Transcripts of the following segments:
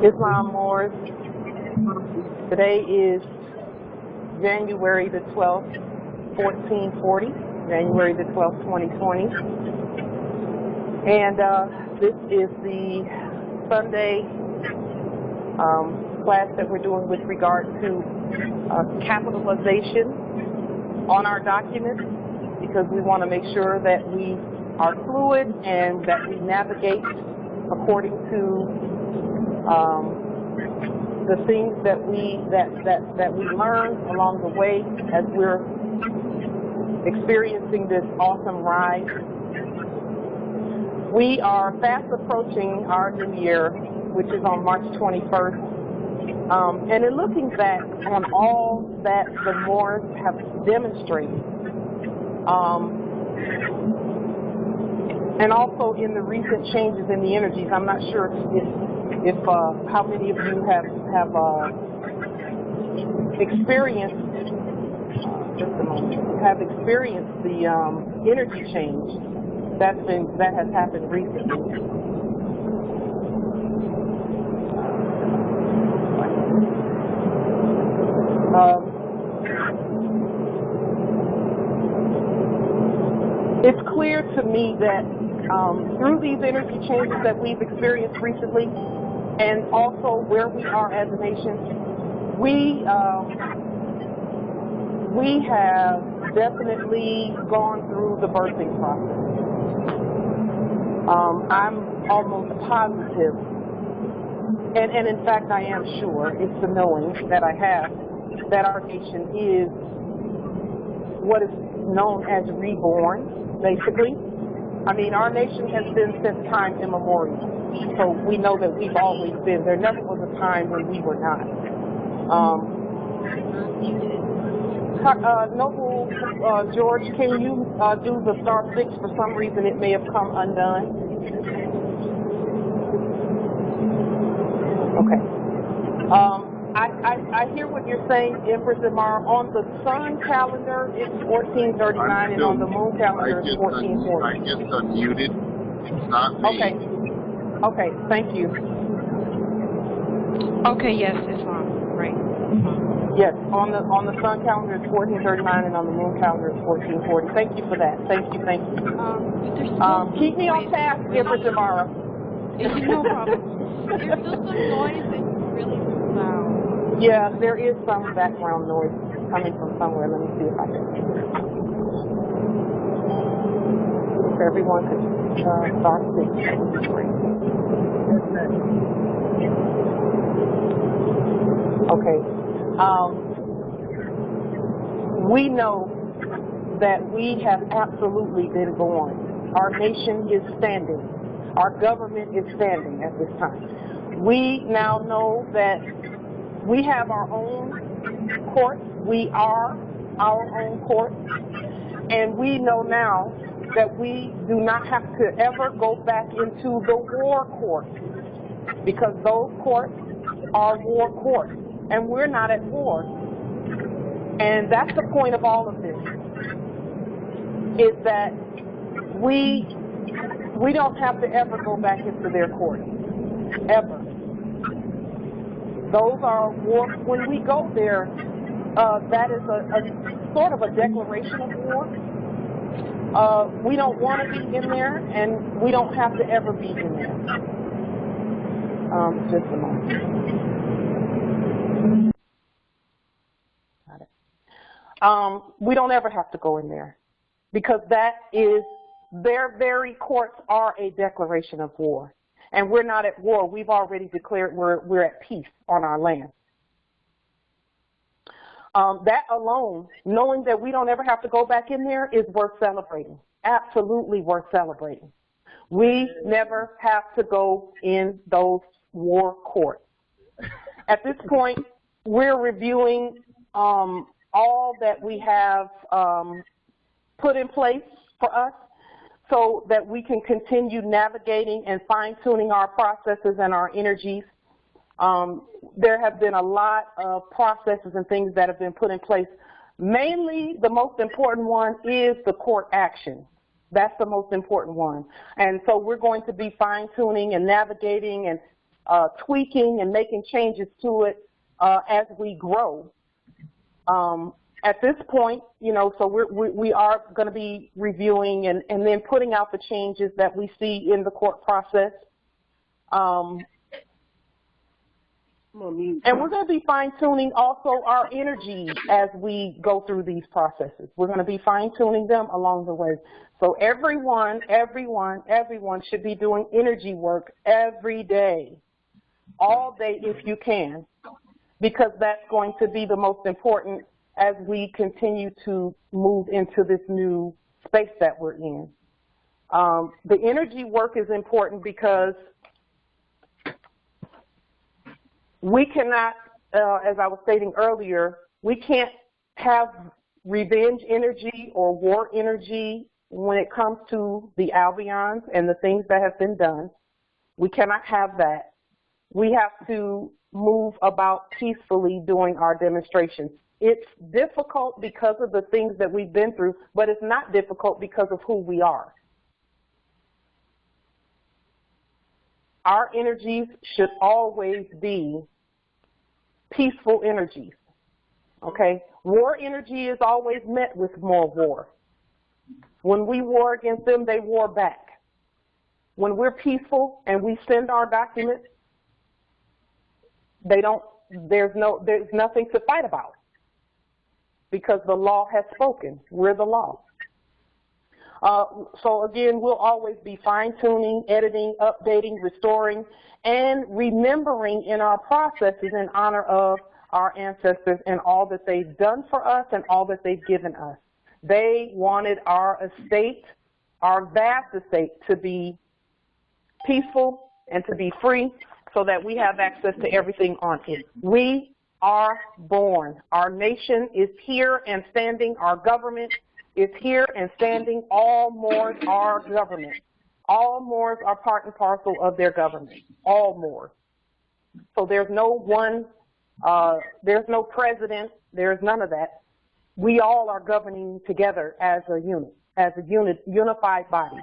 Islam Moors. Today is January the 12th, 1440, January the 12th, 2020. And this is the Sunday class that we're doing with regard to capitalization on our documents, because we want to make sure that we are fluid and that we navigate according to the things that we learn along the way as we're experiencing this awesome ride. We are fast approaching our new year, which is on March 21st. And in looking back on all that the Moors have demonstrated, and also in the recent changes in the energies, I'm not sure if how many of you have experienced the energy change that has happened recently. It's clear to me that through these energy changes that we've experienced recently, and also where we are as a nation, we have definitely gone through the birthing process. I'm almost positive, and in fact I am sure, it's the knowing that I have, that our nation is what is known as reborn, basically. I mean, our nation has been since time immemorial, so we know that we've always been. There never was a time when we were not. Noble George, can you do the *6? For some reason it may have come undone. Okay. I hear what you're saying, Empress Amara. On the sun calendar, it's 1439, and on the moon calendar, it's 1440. I just unmuted. It's not me. Okay. Okay, thank you. Okay, yes, it's on. Right. Yes, on the sun calendar, it's 1439, and on the moon calendar, it's 1440. Thank you for that. Thank you, thank you. Keep me on task, Empress Amara. No problem. There's still some noise and really loud. Yeah, there is some background noise coming from somewhere. Let me see if I can. If everyone could start speaking, that would be great. Okay. We know that we have absolutely been born. Our nation is standing. Our government is standing at this time. We now know that we have our own courts. We are our own courts. And we know now that we do not have to ever go back into the war courts, because those courts are war courts. And we're not at war. And that's the point of all of this, is that we don't have to ever go back into their courts, ever. Those are war. When we go there, that is a sort of a declaration of war. We don't want to be in there, and we don't have to ever be in there. Just a moment. Got it. We don't ever have to go in there, because that is, their very courts are a declaration of war. And we're not at war. We've already declared we're at peace on our land. That alone, knowing that we don't ever have to go back in there, is worth celebrating. Absolutely worth celebrating. We never have to go in those war courts. At this point, we're reviewing all that we have put in place for us, so that we can continue navigating and fine-tuning our processes and our energies. There have been a lot of processes and things that have been put in place. Mainly, the most important one is the court action. That's the most important one. And so we're going to be fine-tuning and navigating and tweaking and making changes to it as we grow. At this point, you know, so we are going to be reviewing and then putting out the changes that we see in the court process. And we're going to be fine-tuning also our energy as we go through these processes. We're going to be fine-tuning them along the way. So everyone should be doing energy work every day, all day if you can, because that's going to be the most important as we continue to move into this new space that we're in. The energy work is important because we cannot, as I was stating earlier, we can't have revenge energy or war energy when it comes to the alveons and the things that have been done. We cannot have that. We have to move about peacefully during our demonstrations. It's difficult because of the things that we've been through, but it's not difficult because of who we are. Our energies should always be peaceful energies, okay? War energy is always met with more war. When we war against them, they war back. When we're peaceful and we send our documents, there's nothing to fight about because the law has spoken. We're the law. So again, we'll always be fine-tuning, editing, updating, restoring, and remembering in our processes in honor of our ancestors and all that they've done for us and all that they've given us. They wanted our estate, our vast estate, to be peaceful and to be free so that we have access to everything on it. We are born. Our nation is here and standing. Our government is here and standing. All Moors are government. All Moors are part and parcel of their government. All Moors. So there's no one, there's no president, there's none of that. We all are governing together as a unit, unified body.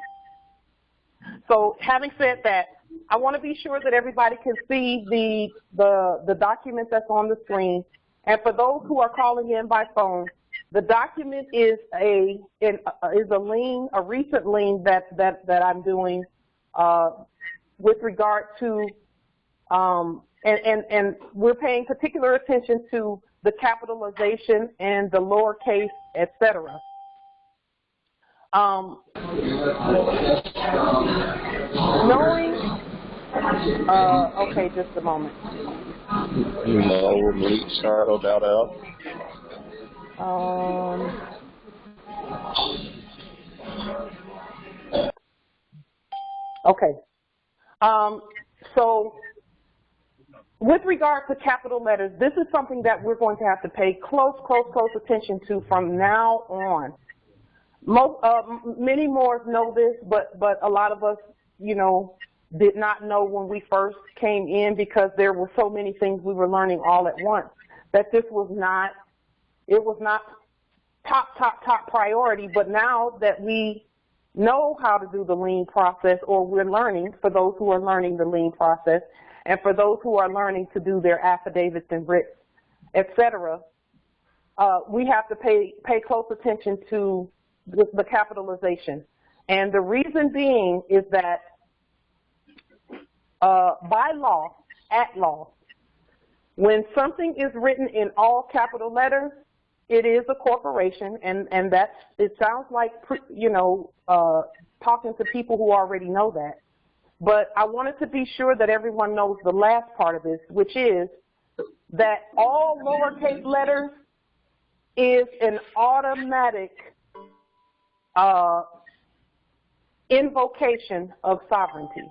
So having said that, I want to be sure that everybody can see the document that's on the screen. And for those who are calling in by phone, the document is a lien, a recent lien that I'm doing with regard to, and we're paying particular attention to the capitalization and the lowercase, etc. Okay, just a moment. No, bleach, shadow, doubt out. Okay. So with regard to capital letters, this is something that we're going to have to pay close attention to from now on. Many more know this, but a lot of us, you know, did not know when we first came in because there were so many things we were learning all at once that this was not, it was not top priority. But now that we know how to do the lien process, or we're learning, for those who are learning the lien process, and for those who are learning to do their affidavits and writs, etc., we have to pay close attention to the capitalization. And the reason being is that by law, at law, when something is written in all capital letters, it is a corporation, and that's, it sounds like, you know, talking to people who already know that. But I wanted to be sure that everyone knows the last part of this, which is that all lowercase letters is an automatic invocation of sovereignty.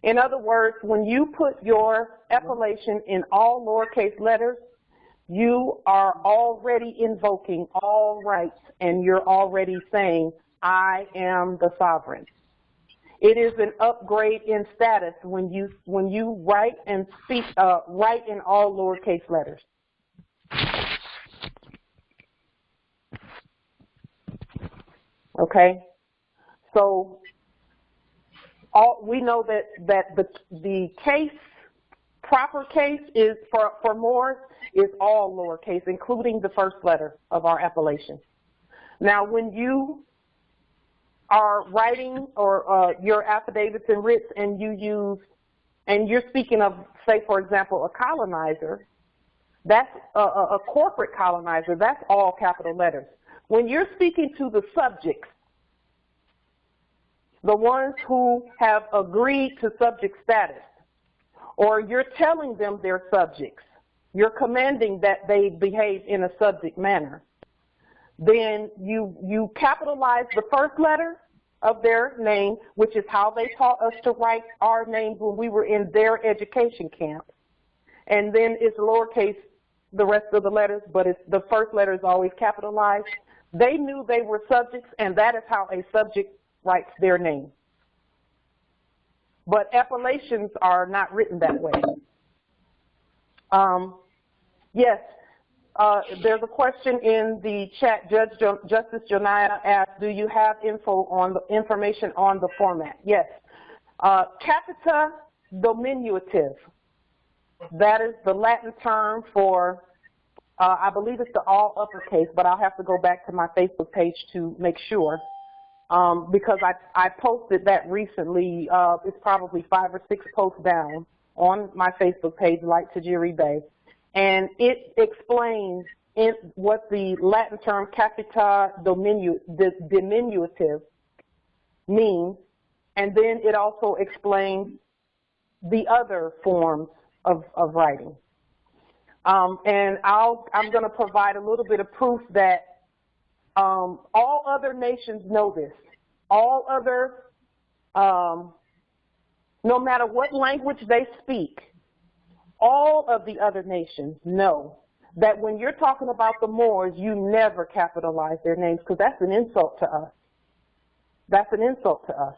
In other words, when you put your appellation in all lowercase letters, you are already invoking all rights, and you're already saying, I am the sovereign. It is an upgrade in status when you write and speak, write in all lowercase letters. Okay? So we know that the case, proper case is for Moors is all lowercase, including the first letter of our appellation. Now, when you are writing or your affidavits and writs, and you're speaking of, say, for example, a colonizer, that's a corporate colonizer, that's all capital letters. When you're speaking to the subjects, the ones who have agreed to subject status, or you're telling them they're subjects, you're commanding that they behave in a subject manner, then you capitalize the first letter of their name, which is how they taught us to write our names when we were in their education camp. And then it's lowercase, the rest of the letters, but the first letter is always capitalized. They knew they were subjects, and that is how a subject writes their name. But appellations are not written that way. Yes, there's a question in the chat. Justice Janaya asked, do you have information on the format? Yes. Capitis Diminutio. That is the Latin term for, I believe it's the all uppercase, but I'll have to go back to my Facebook page to make sure. Because I posted that recently. It's probably 5 or 6 posts down on my Facebook page, like Tajiri Bay. And it explains what the Latin term Capitis Diminutio means, and then it also explains the other forms of writing. And I'm going to provide a little bit of proof that all other nations know this. All other, no matter what language they speak, all of the other nations know that when you're talking about the Moors, you never capitalize their names, because that's an insult to us. That's an insult to us.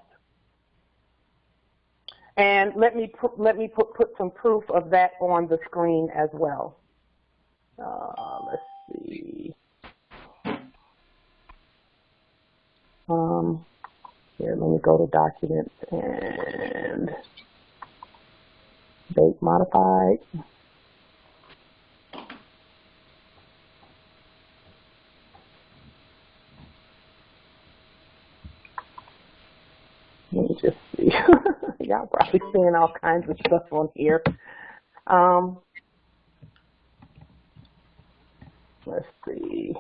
And let me put some proof of that on the screen as well. Let's see. Here, let me go to documents and date modified. Let me just see. Y'all probably seeing all kinds of stuff on here. Let's see.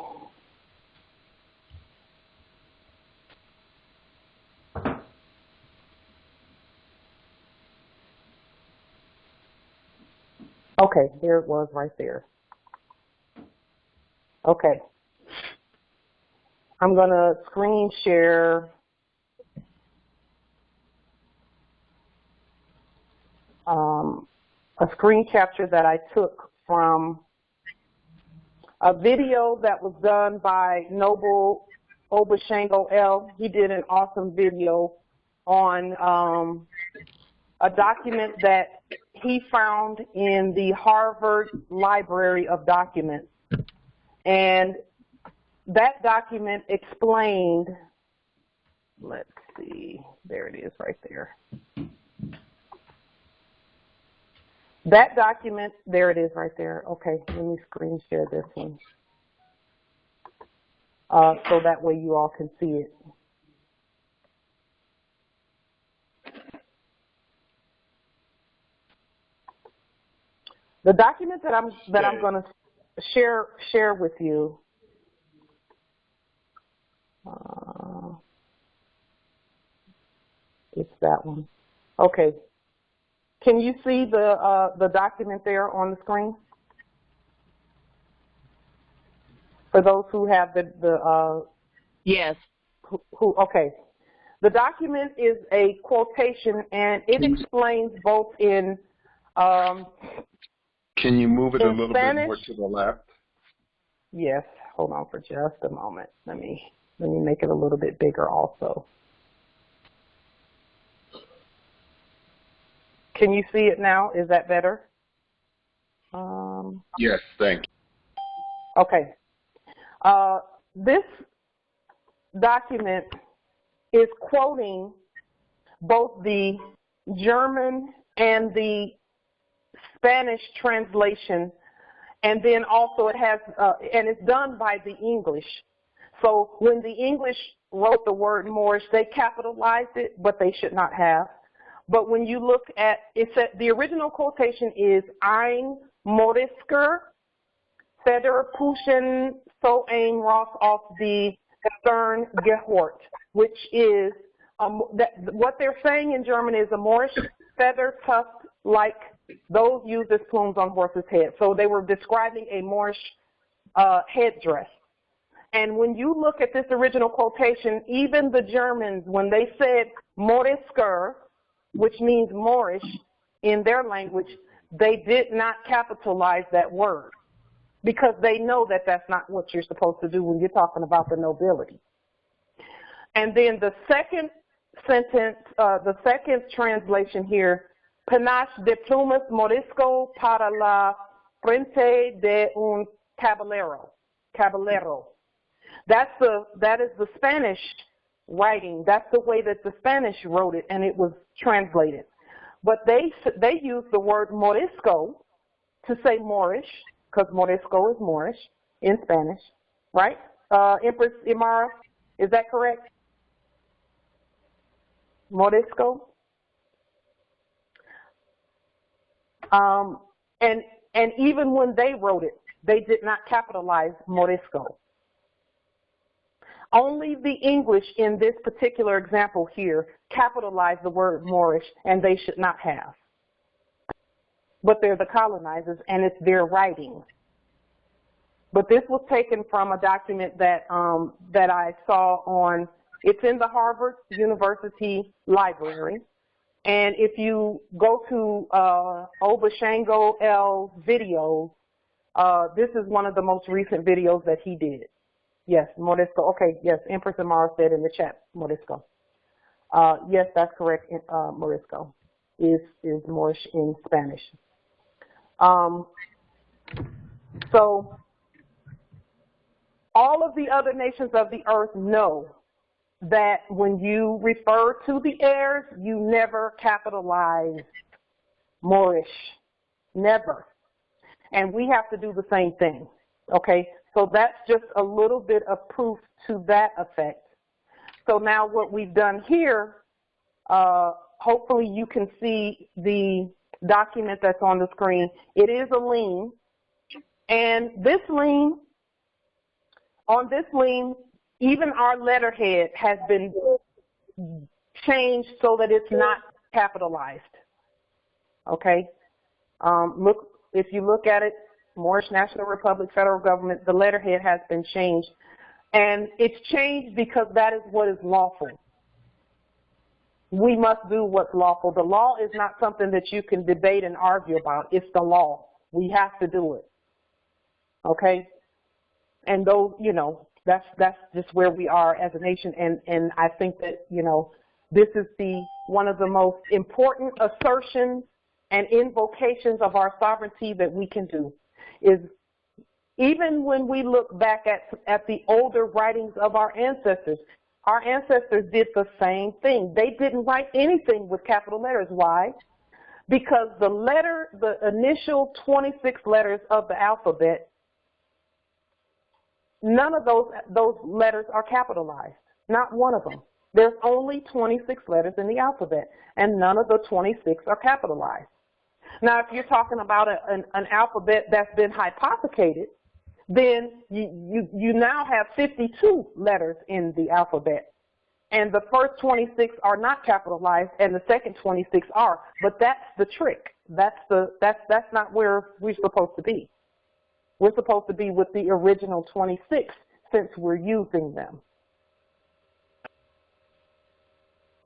Okay, here it was right there. Okay. I'm going to screen share a screen capture that I took from a video that was done by Noble Obashango L. He did an awesome video on a document that he found in the Harvard Library of Documents. And that document explained, let's see, there it is right there. That document, there it is right there. Okay, let me screen share this one. So that way you all can see it. The document that I'm going to share with you. It's that one. Okay. Can you see the document there on the screen? For those who have the yes. Okay. The document is a quotation, and it explains both in Can you move it a little Spanish, bit more to the left? Yes. Hold on for just a moment. Let me make it a little bit bigger also. Can you see it now? Is that better? Yes, thank you. Okay. This document is quoting both the German and the Spanish translation, and then also it has, and it's done by the English. So when the English wrote the word Moorish, they capitalized it, but they should not have. But when you look at, it said the original quotation is Ein Moorisker Federpuschen so ein Ross auf die Stern gehört, which is, what they're saying in German is a Moorish feather tuft like those used as plumes on horses' heads. So they were describing a Moorish headdress. And when you look at this original quotation, even the Germans, when they said Moorisker, which means Moorish in their language, they did not capitalize that word because they know that that's not what you're supposed to do when you're talking about the nobility. And then the second sentence, the second translation here, Panache de plumas morisco para la frente de un caballero. Caballero. That is the Spanish writing. That's the way that the Spanish wrote it, and it was translated. But they use the word morisco to say Moorish, because morisco is Moorish in Spanish, right? Empress Imara, is that correct? Morisco. And even when they wrote it, they did not capitalize Morisco. Only the English in this particular example here capitalized the word Moorish, and they should not have. But they're the colonizers, and it's their writing. But this was taken from a document that that I saw on, it's in the Harvard University Library. And if you go to Obashango L's videos, this is one of the most recent videos that he did. Yes, Morisco. Okay, yes, Empress Amara said in the chat, Morisco. Yes, that's correct. Morisco is Moorish in Spanish. So all of the other nations of the earth know that when you refer to the heirs, you never capitalize Moorish, never. And we have to do the same thing, okay? So that's just a little bit of proof to that effect. So now what we've done here, hopefully you can see the document that's on the screen. It is a lien, and this lien, on this lien, even our letterhead has been changed so that it's not capitalized, okay? Look, if you look at it, Moorish National Republic, federal government, the letterhead has been changed. And it's changed because that is what is lawful. We must do what's lawful. The law is not something that you can debate and argue about. It's the law. We have to do it, okay? And those, you know, that's just where we are as a nation, and I think that, you know, this is one of the most important assertions and invocations of our sovereignty that we can do, is even when we look back at the older writings of our ancestors did the same thing. They didn't write anything with capital letters. Why? Because the initial 26 letters of the alphabet, none of those letters are capitalized, not one of them. There's only 26 letters in the alphabet, and none of the 26 are capitalized. Now, if you're talking about an alphabet that's been hypothecated, then you now have 52 letters in the alphabet, and the first 26 are not capitalized, and the second 26 are. But that's the trick. That's not where we're supposed to be. We're supposed to be with the original 26 since we're using them.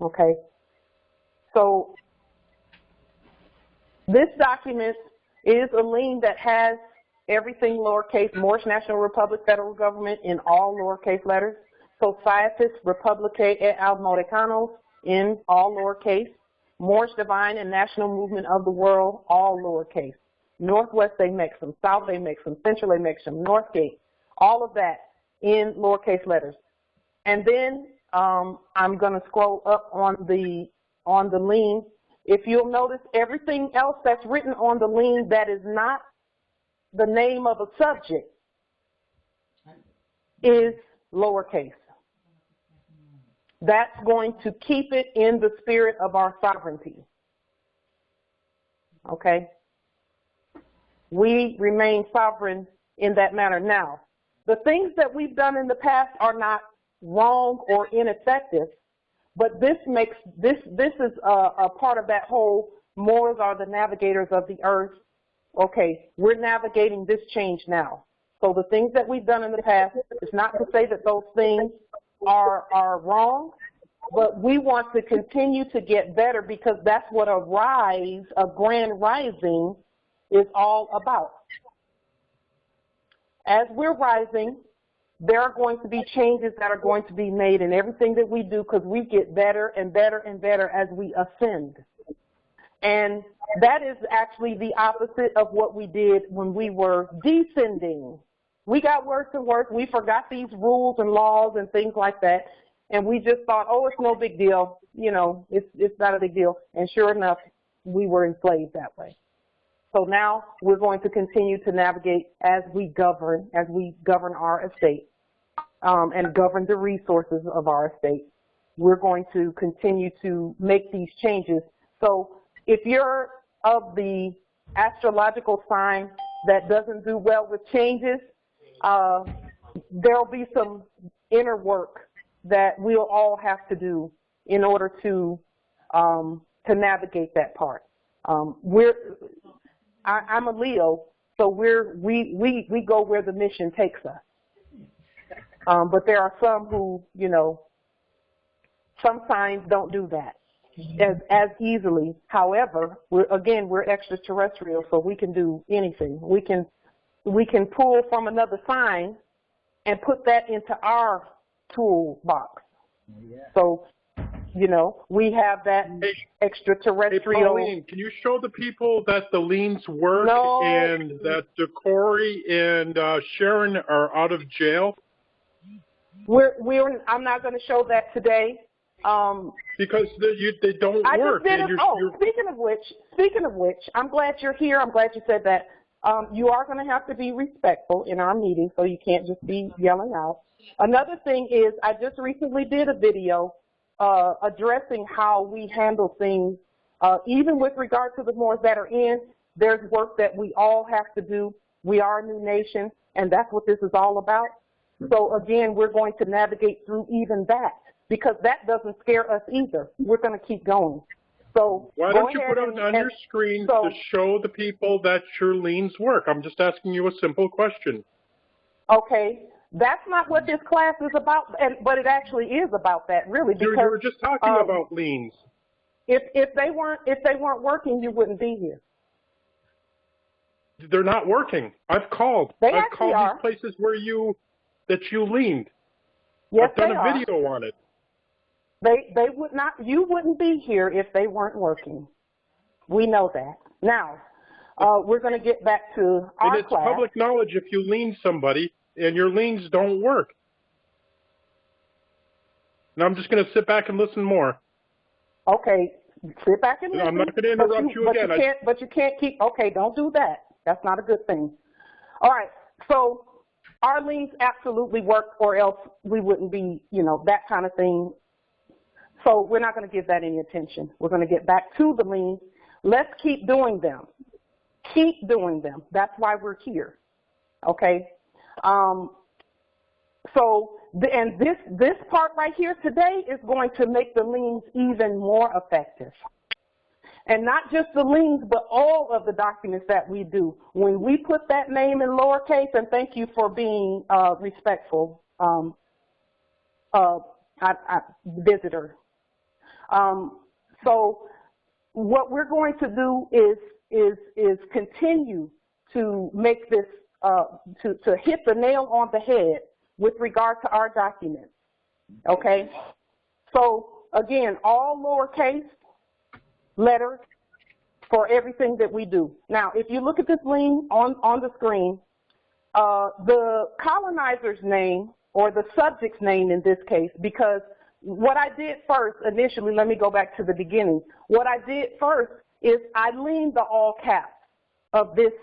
Okay? So this document is a lien that has everything lowercase, Moorish National Republic, federal government in all lowercase letters. Societas Republicae et Americanos in all lowercase. Moorish Divine and National Movement of the World, all lowercase. Northwest, they make some. South, they make some. Central, they make some. Northgate, all of that in lowercase letters. And then I'm going to scroll up on the lien. If you'll notice, everything else that's written on the lien that is not the name of a subject is lowercase. That's going to keep it in the spirit of our sovereignty. Okay? We remain sovereign in that manner. Now, the things that we've done in the past are not wrong or ineffective, but this is a part of that whole Moors are the navigators of the earth. Okay, we're navigating this change now. So the things that we've done in the past, it's not to say that those things are wrong, but we want to continue to get better because that's what a rise, a grand rising, is all about. As we're rising, there are going to be changes that are going to be made in everything that we do because we get better and better and better as we ascend. And that is actually the opposite of what we did when we were descending. We got worse and worse. We forgot these rules and laws and things like that. And we just thought, oh, it's no big deal. You know, it's not a big deal. And sure enough, we were enslaved that way. So now we're going to continue to navigate as we govern our estate and govern the resources of our estate. We're going to continue to make these changes. So if you're of the astrological sign that doesn't do well with changes, there'll be some inner work that we'll all have to do in order to navigate that part. I'm a Leo, so we go where the mission takes us. But there are some who, you know, some signs don't do that as easily. However, we're extraterrestrial, so we can do anything. We can pull from another sign and put that into our toolbox. Yeah. So, you know, we have that extraterrestrial. Hey, Pauline, can you show the people that the liens work and that Corey and Sharon are out of jail? I'm not going to show that today. Because they don't work. Speaking of which, I'm glad you're here. I'm glad you said that. You are going to have to be respectful in our meeting, so you can't just be yelling out. Another thing is I just recently did a video addressing how we handle things, even with regard to the Moors that are in. There's work that we all have to do. We are a new nation, and that's what this is all about. So, again, we're going to navigate through even that because that doesn't scare us either. We're going to keep going. So why don't you put on your screen to show the people that your liens work? I'm just asking you a simple question. Okay. That's not what this class is about, but it actually is about that, really. Because, you were just talking about liens. If they weren't working, you wouldn't be here. They're not working. I've called. I've called these places where you liened. Yes, I've done a video on it. They would not. You wouldn't be here if they weren't working. We know that. Now, we're going to get back to our class. And it's public knowledge if you lien somebody and your liens don't work. Now I'm just going to sit back and listen more. Okay, sit back and listen. I'm not going to interrupt you again. But you can't keep. Okay, don't do that. That's not a good thing. All right. So our liens absolutely work, or else we wouldn't be, you know, that kind of thing. So we're not going to give that any attention. We're going to get back to the liens. Let's keep doing them. Keep doing them. That's why we're here. Okay. And this part right here today is going to make the liens even more effective. And not just the liens, but all of the documents that we do. When we put that name in lowercase, and thank you for being respectful, visitor. So what we're going to do is continue to make this, to hit the nail on the head with regard to our documents, okay? So, again, all lowercase letters for everything that we do. Now, if you look at this lien on the screen, the colonizer's name, or the subject's name in this case, because what I did first, initially, let me go back to the beginning. What I did first is I leaned the all caps of this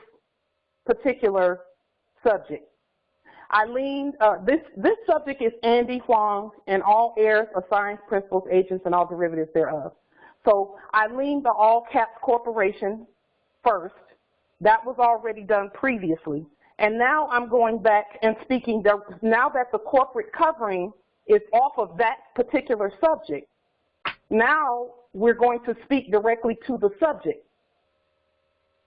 particular subject. I leaned, this subject is Andy Huang and all heirs, assigns, principals, agents, and all derivatives thereof. So I leaned the all caps corporation first. That was already done previously. And now I'm going back and speaking, now that the corporate covering is off of that particular subject, now we're going to speak directly to the subject.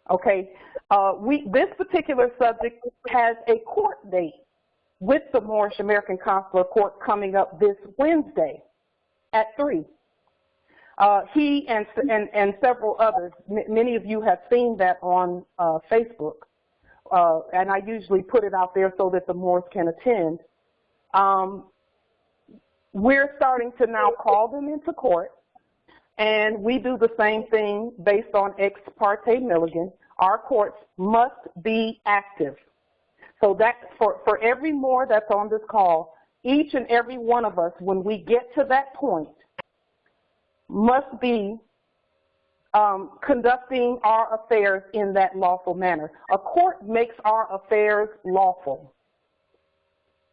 Okay, this particular subject has a court date with the Moorish American Consular Court coming up this Wednesday at 3. He and several others, many of you have seen that on Facebook, and I usually put it out there so that the Moors can attend. We're starting to now call them into court, and we do the same thing based on ex parte Milligan. Our courts must be active. So that for every Moor that's on this call, each and every one of us, when we get to that point, must be conducting our affairs in that lawful manner. A court makes our affairs lawful.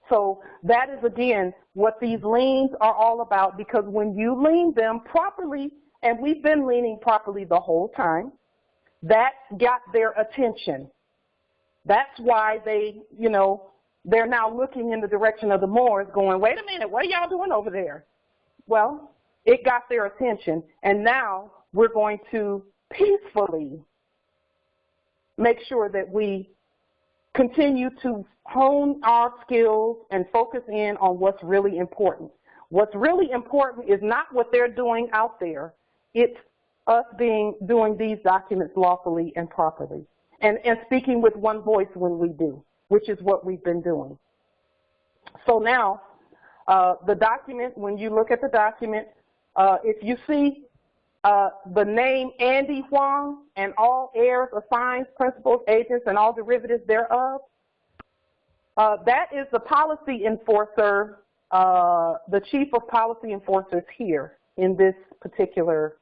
So that is, again, what these liens are all about, because when you lien them properly, and we've been liening properly the whole time, that got their attention. That's why they, you know, they're now looking in the direction of the Moors going, wait a minute, what are y'all doing over there? Well, it got their attention, and now we're going to peacefully make sure that we continue to hone our skills and focus in on what's really important. What's really important is not what they're doing out there. It's us doing these documents lawfully and properly, and speaking with one voice when we do, which is what we've been doing. So now, the document, when you look at the document, if you see the name Andy Huang and all heirs, assigns, principals, agents, and all derivatives thereof, that is the policy enforcer, the chief of policy enforcers here in this particular,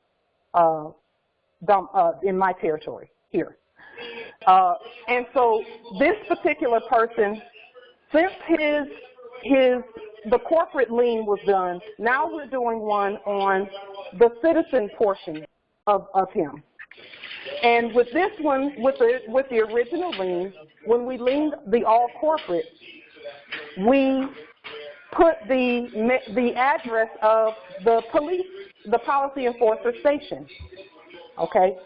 in my territory here. And so this particular person, since the corporate lien was done, now we're doing one on the citizen portion of him. And with this one, with the original lien, when we liened the all corporate, we put the address of the police, the policy enforcer station. Okay.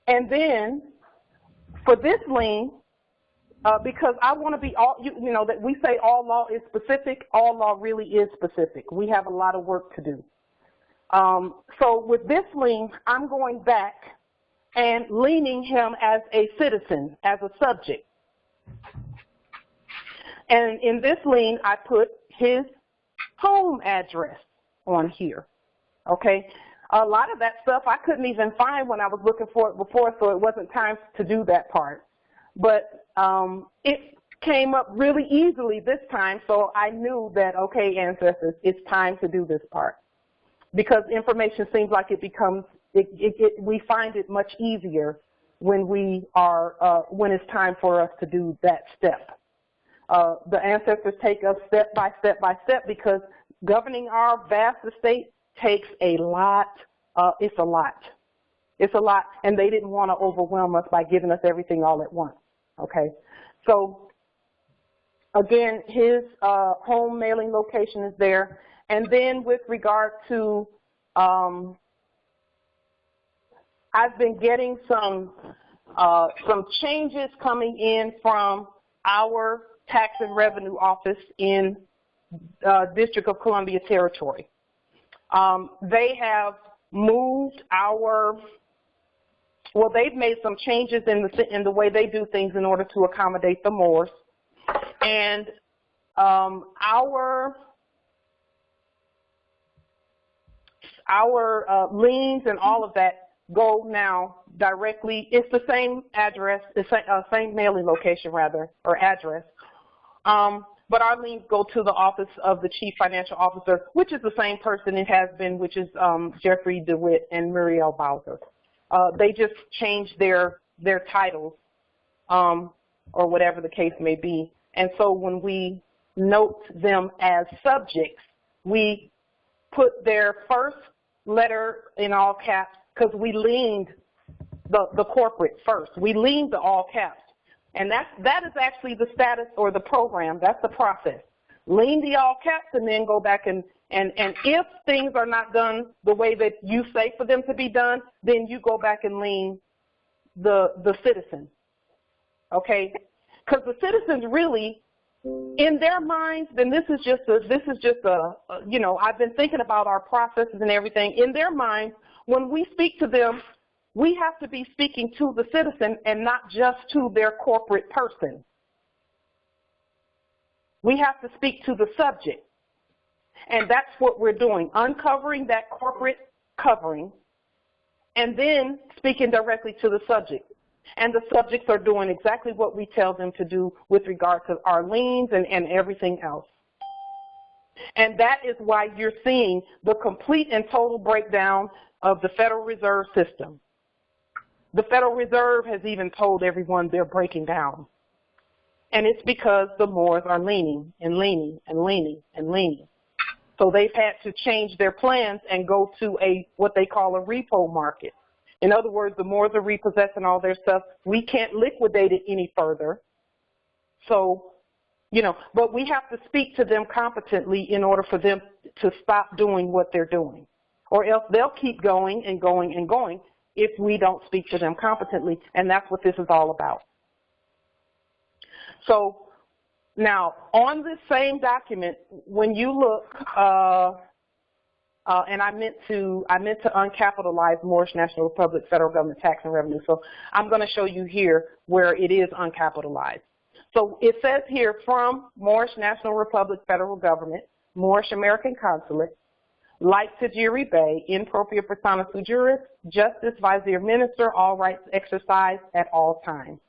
And then for this lien, because I want to be you know, that we say all law is specific, all law really is specific. We have a lot of work to do. So with this lien, I'm going back and liening him as a citizen, as a subject. And in this lien, I put his home address on here, okay? A lot of that stuff I couldn't even find when I was looking for it before, so it wasn't time to do that part. But it came up really easily this time, so I knew that, okay, ancestors, it's time to do this part. Because information seems like it becomes, we find it much easier when when it's time for us to do that step. The ancestors take us step by step by step, because governing our vast estate takes a lot. It's a lot. It's a lot, and they didn't want to overwhelm us by giving us everything all at once. Okay, so again, his home mailing location is there, and then with regard to, I've been getting some changes coming in from our Tax and Revenue Office in District of Columbia Territory. They have moved they've made some changes in the way they do things in order to accommodate the Moors. And our liens and all of that go now directly. It's the same address, the same mailing location rather, or address. but our liens go to the office of the chief financial officer, which is the same person it has been, which is Jeffrey DeWitt and Muriel Bowser. They just changed their titles, or whatever the case may be. And so when we note them as subjects, we put their first letter in all caps because we liened the corporate first. We liened the all caps. And that is actually the status or the program. That's the process. Lien the all caps and then go back and if things are not done the way that you say for them to be done, then you go back and lien the citizen. Okay? Because the citizens really, in their minds, and this is just a you know, I've been thinking about our processes and everything. In their minds, when we speak to them, we have to be speaking to the citizen and not just to their corporate person. We have to speak to the subject. And that's what we're doing, uncovering that corporate covering and then speaking directly to the subject. And the subjects are doing exactly what we tell them to do with regard to our liens and everything else. And that is why you're seeing the complete and total breakdown of the Federal Reserve System. The Federal Reserve has even told everyone they're breaking down. And it's because the Moors are leaning and leaning and leaning and leaning. So they've had to change their plans and go to what they call a repo market. In other words, the Moors are repossessing all their stuff. We can't liquidate it any further. So, you know, but we have to speak to them competently in order for them to stop doing what they're doing. Or else they'll keep going and going and going if we don't speak to them competently, and that's what this is all about. So now, on this same document, when you look, and I meant to uncapitalize Moorish National Republic Federal Government Tax and Revenue, so I'm going to show you here where it is uncapitalized. So it says here, from Moorish National Republic Federal Government, Moorish American Consulate, like tajiri Bay, in propria persona sui juris, justice, vizier, minister, all rights exercised at all times.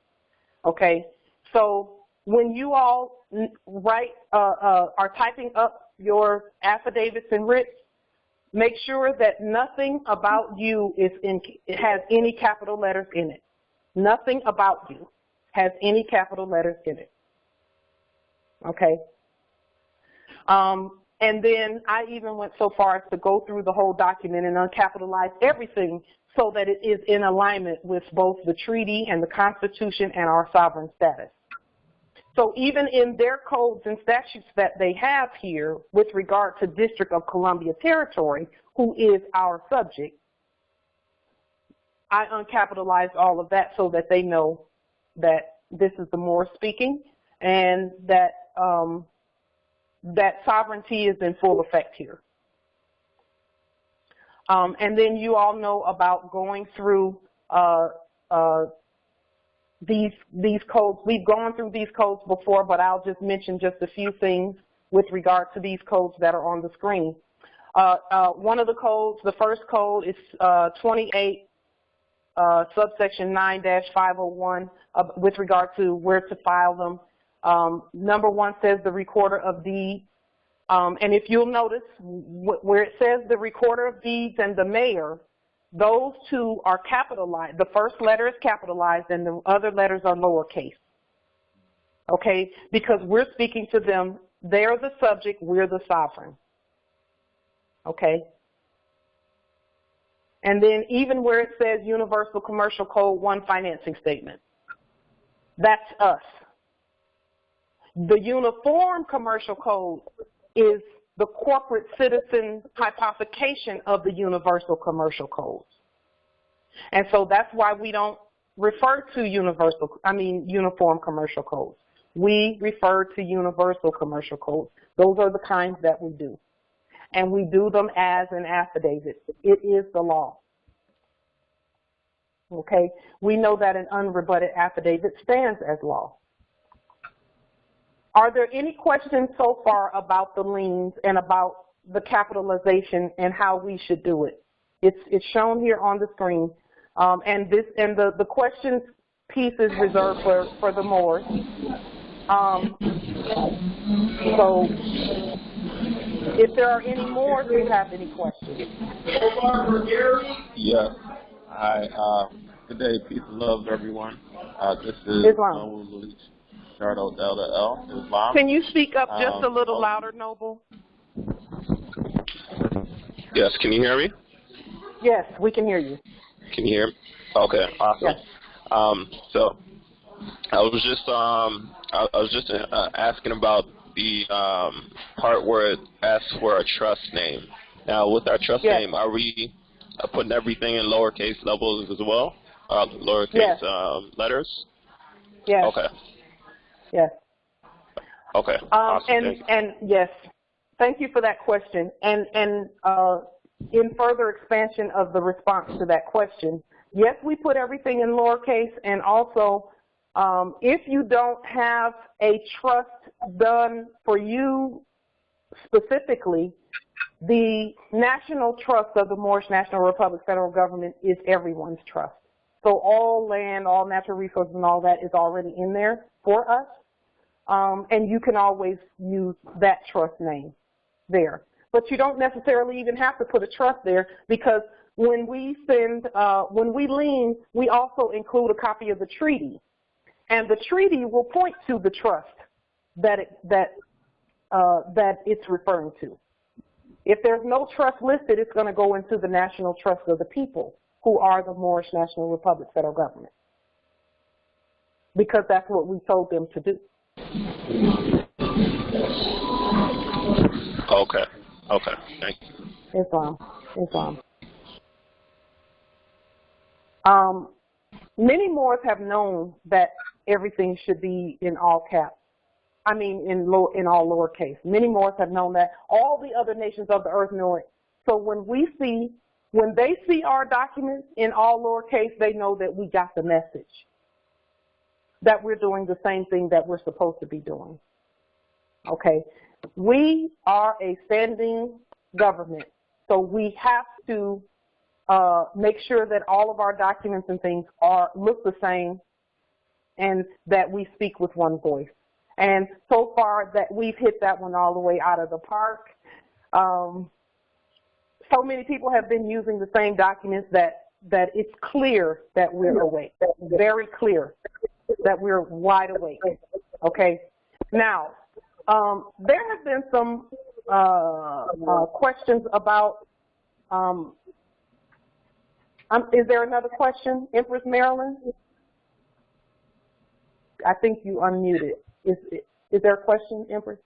Okay, so when you all write, are typing up your affidavits and writs, make sure that nothing about you has any capital letters in it. Nothing about you has any capital letters in it. Okay. And then I even went so far as to go through the whole document and uncapitalize everything so that it is in alignment with both the treaty and the Constitution and our sovereign status. So even in their codes and statutes that they have here with regard to District of Columbia Territory, who is our subject, I uncapitalized all of that so that they know that this is the Moor speaking and that that sovereignty is in full effect here. And then you all know about going through these codes. We've gone through these codes before, but I'll just mention just a few things with regard to these codes that are on the screen. One of the codes, the first code is 28 subsection 9-501 with regard to where to file them. Number 1 says the recorder of deeds. And if you'll notice where it says the recorder of deeds and the mayor, those two are capitalized. The first letter is capitalized and the other letters are lowercase. Okay? Because we're speaking to them. They're the subject. We're the sovereign. Okay? And then even where it says Universal Commercial Code 1 financing statement, that's us. The Uniform Commercial Code is the corporate citizen hypothecation of the Universal Commercial Codes. And so that's why we don't refer to Uniform Commercial Codes. We refer to Universal Commercial Codes. Those are the kinds that we do. And we do them as an affidavit. It is the law. Okay? We know that an unrebutted affidavit stands as law. Are there any questions so far about the liens and about the capitalization and how we should do it? It's shown here on the screen. And the questions piece is reserved for the Moors. So if there are any more, do you have any questions? Yes. Hi. Good day, peace and love, everyone. This is Islam. Chardo Delta L. Islam. Can you speak up just a little louder, Noble? Yes. Can you hear me? Yes, we can hear you. Can you hear me? Okay. Awesome. Yes. So I was just asking about the part where it asks for a trust name. Now, with our trust name, are we putting everything in lowercase levels as well? Lowercase letters? Yes. Okay. Yes. Okay. Awesome. And yes, thank you for that question. And in further expansion of the response to that question, yes, we put everything in lowercase, and also if you don't have a trust done for you specifically, the national trust of the Moorish National Republic federal government is everyone's trust. So all land, all natural resources and all that is already in there for us. And you can always use that trust name there. But you don't necessarily even have to put a trust there, because when we lien, we also include a copy of the treaty. And the treaty will point to the trust that it's referring to. If there's no trust listed, it's going to go into the national trust of the people, who are the Moorish National Republic federal government, because that's what we told them to do. Okay. Okay. Thank you. Islam. Many Moors have known that everything should be in all caps. I mean, in all lowercase. Many Moors have known that. All the other nations of the earth know it. So when they see our documents in all lowercase, they know that we got the message, that we're doing the same thing that we're supposed to be doing. Okay? We are a standing government, so we have to make sure that all of our documents and things look the same, and that we speak with one voice. And so far that we've hit that one all the way out of the park. So many people have been using the same documents that it's clear that we're awake, very clear that we're wide awake. Okay? Now, there have been some questions about, is there another question, Empress Marilyn? I think you unmuted. Is there a question, Empress?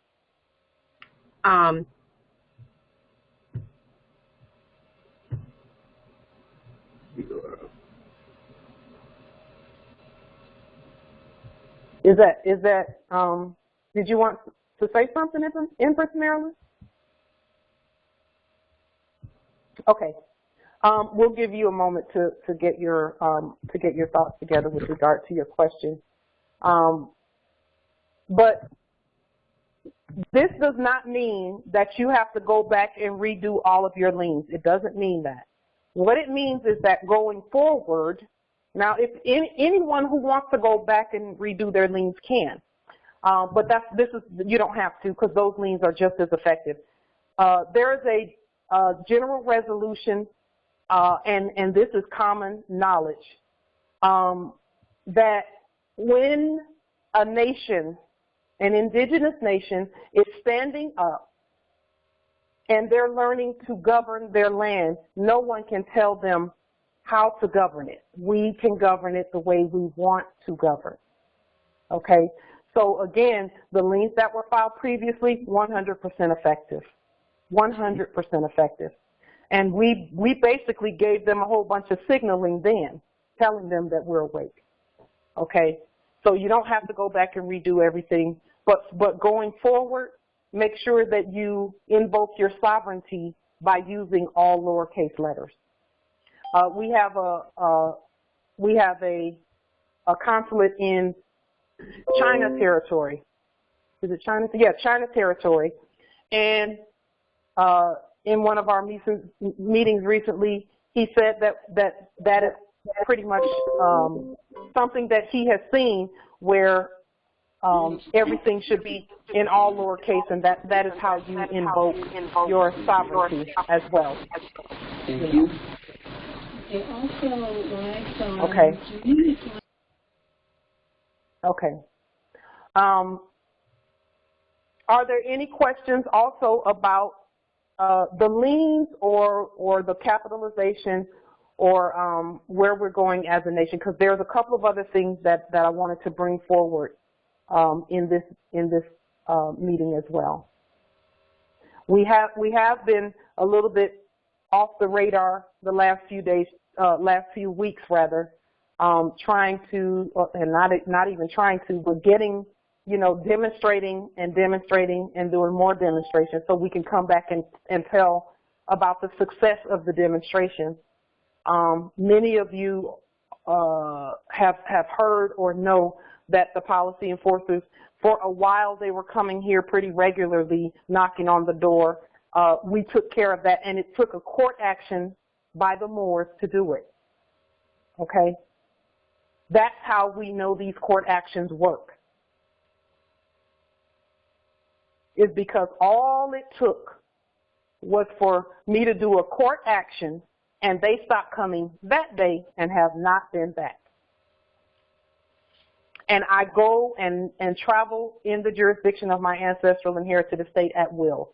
Is that did you want to say something, Empress Marilyn? Okay. We'll give you a moment to get your thoughts together with regard to your question. But this does not mean that you have to go back and redo all of your liens. It doesn't mean that. What it means is that going forward, now if anyone who wants to go back and redo their liens can, but you don't have to, because those liens are just as effective. There is a general resolution, and this is common knowledge, that when a nation, an indigenous nation, is standing up and they're learning to govern their land, no one can tell them how to govern it. We can govern it the way we want to govern. Okay? So again, the liens that were filed previously, 100% effective. 100% effective. And we basically gave them a whole bunch of signaling then, telling them that we're awake. Okay? So you don't have to go back and redo everything, but going forward, make sure that you invoke your sovereignty by using all lowercase letters. We have a consulate in China territory. Is it China? Yeah, China territory. And in one of our meetings recently, he said that is pretty much something that he has seen, where everything should be in all lowercase, and that is how you invoke your sovereignty as well. Thank you. It also relies on Okay. Okay. Are there any questions also about the liens or the capitalization or where we're going as a nation? Because there's a couple of other things that I wanted to bring forward in this meeting as well. We have been a little bit off the radar the last few days, last few weeks rather, trying to, and not even trying to, but getting, demonstrating and doing more demonstrations so we can come back and tell about the success of the demonstrations. Many of you have heard or know that the policy enforcers, for a while, they were coming here pretty regularly, knocking on the door. We took care of that, and it took a court action by the Moors to do it. Okay? That's how we know these court actions work. Is because all it took was for me to do a court action, and they stopped coming that day and have not been back. And I go and travel in the jurisdiction of my ancestral inherited estate at will.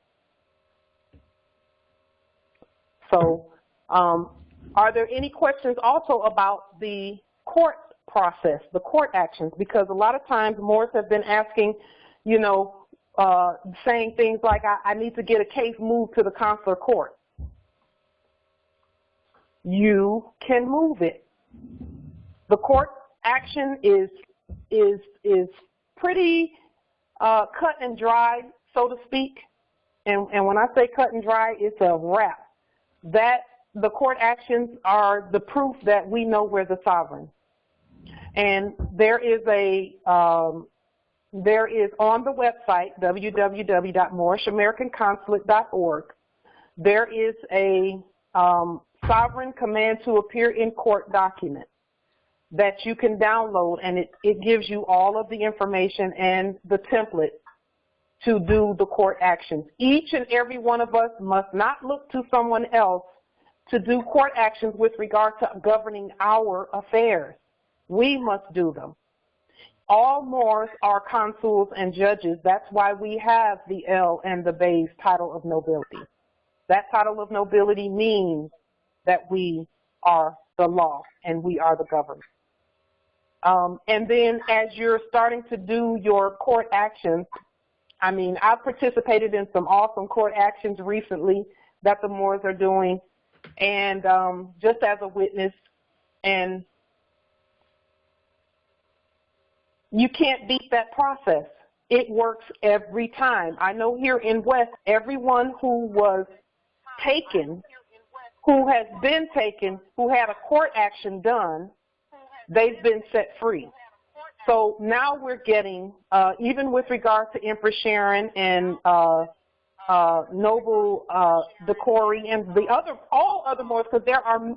So are there any questions also about the court process, the court actions? Because a lot of times Moors have been asking, saying things like, I need to get a case moved to the consular court. You can move it. The court action is pretty cut and dry, so to speak. And when I say cut and dry, it's a wrap. That the court actions are the proof that we know we're the sovereign. And there is on the website, www.moorishamericanconsulate.org, there is a sovereign command to appear in court document that you can download, and it gives you all of the information and the template to do the court actions. Each and every one of us must not look to someone else to do court actions with regard to governing our affairs. We must do them. All Moors are consuls and judges. That's why we have the L and the Bey's title of nobility. That title of nobility means that we are the law and we are the government. And then as you're starting to do your court actions, I've participated in some awesome court actions recently that the Moors are doing, and just as a witness, and you can't beat that process. It works every time. I know here in West, everyone who was taken, who has been taken, who had a court action done, they've been set free. So now we're getting, even with regard to Empress Sharon and Noble Decori and all other Moors, because there are,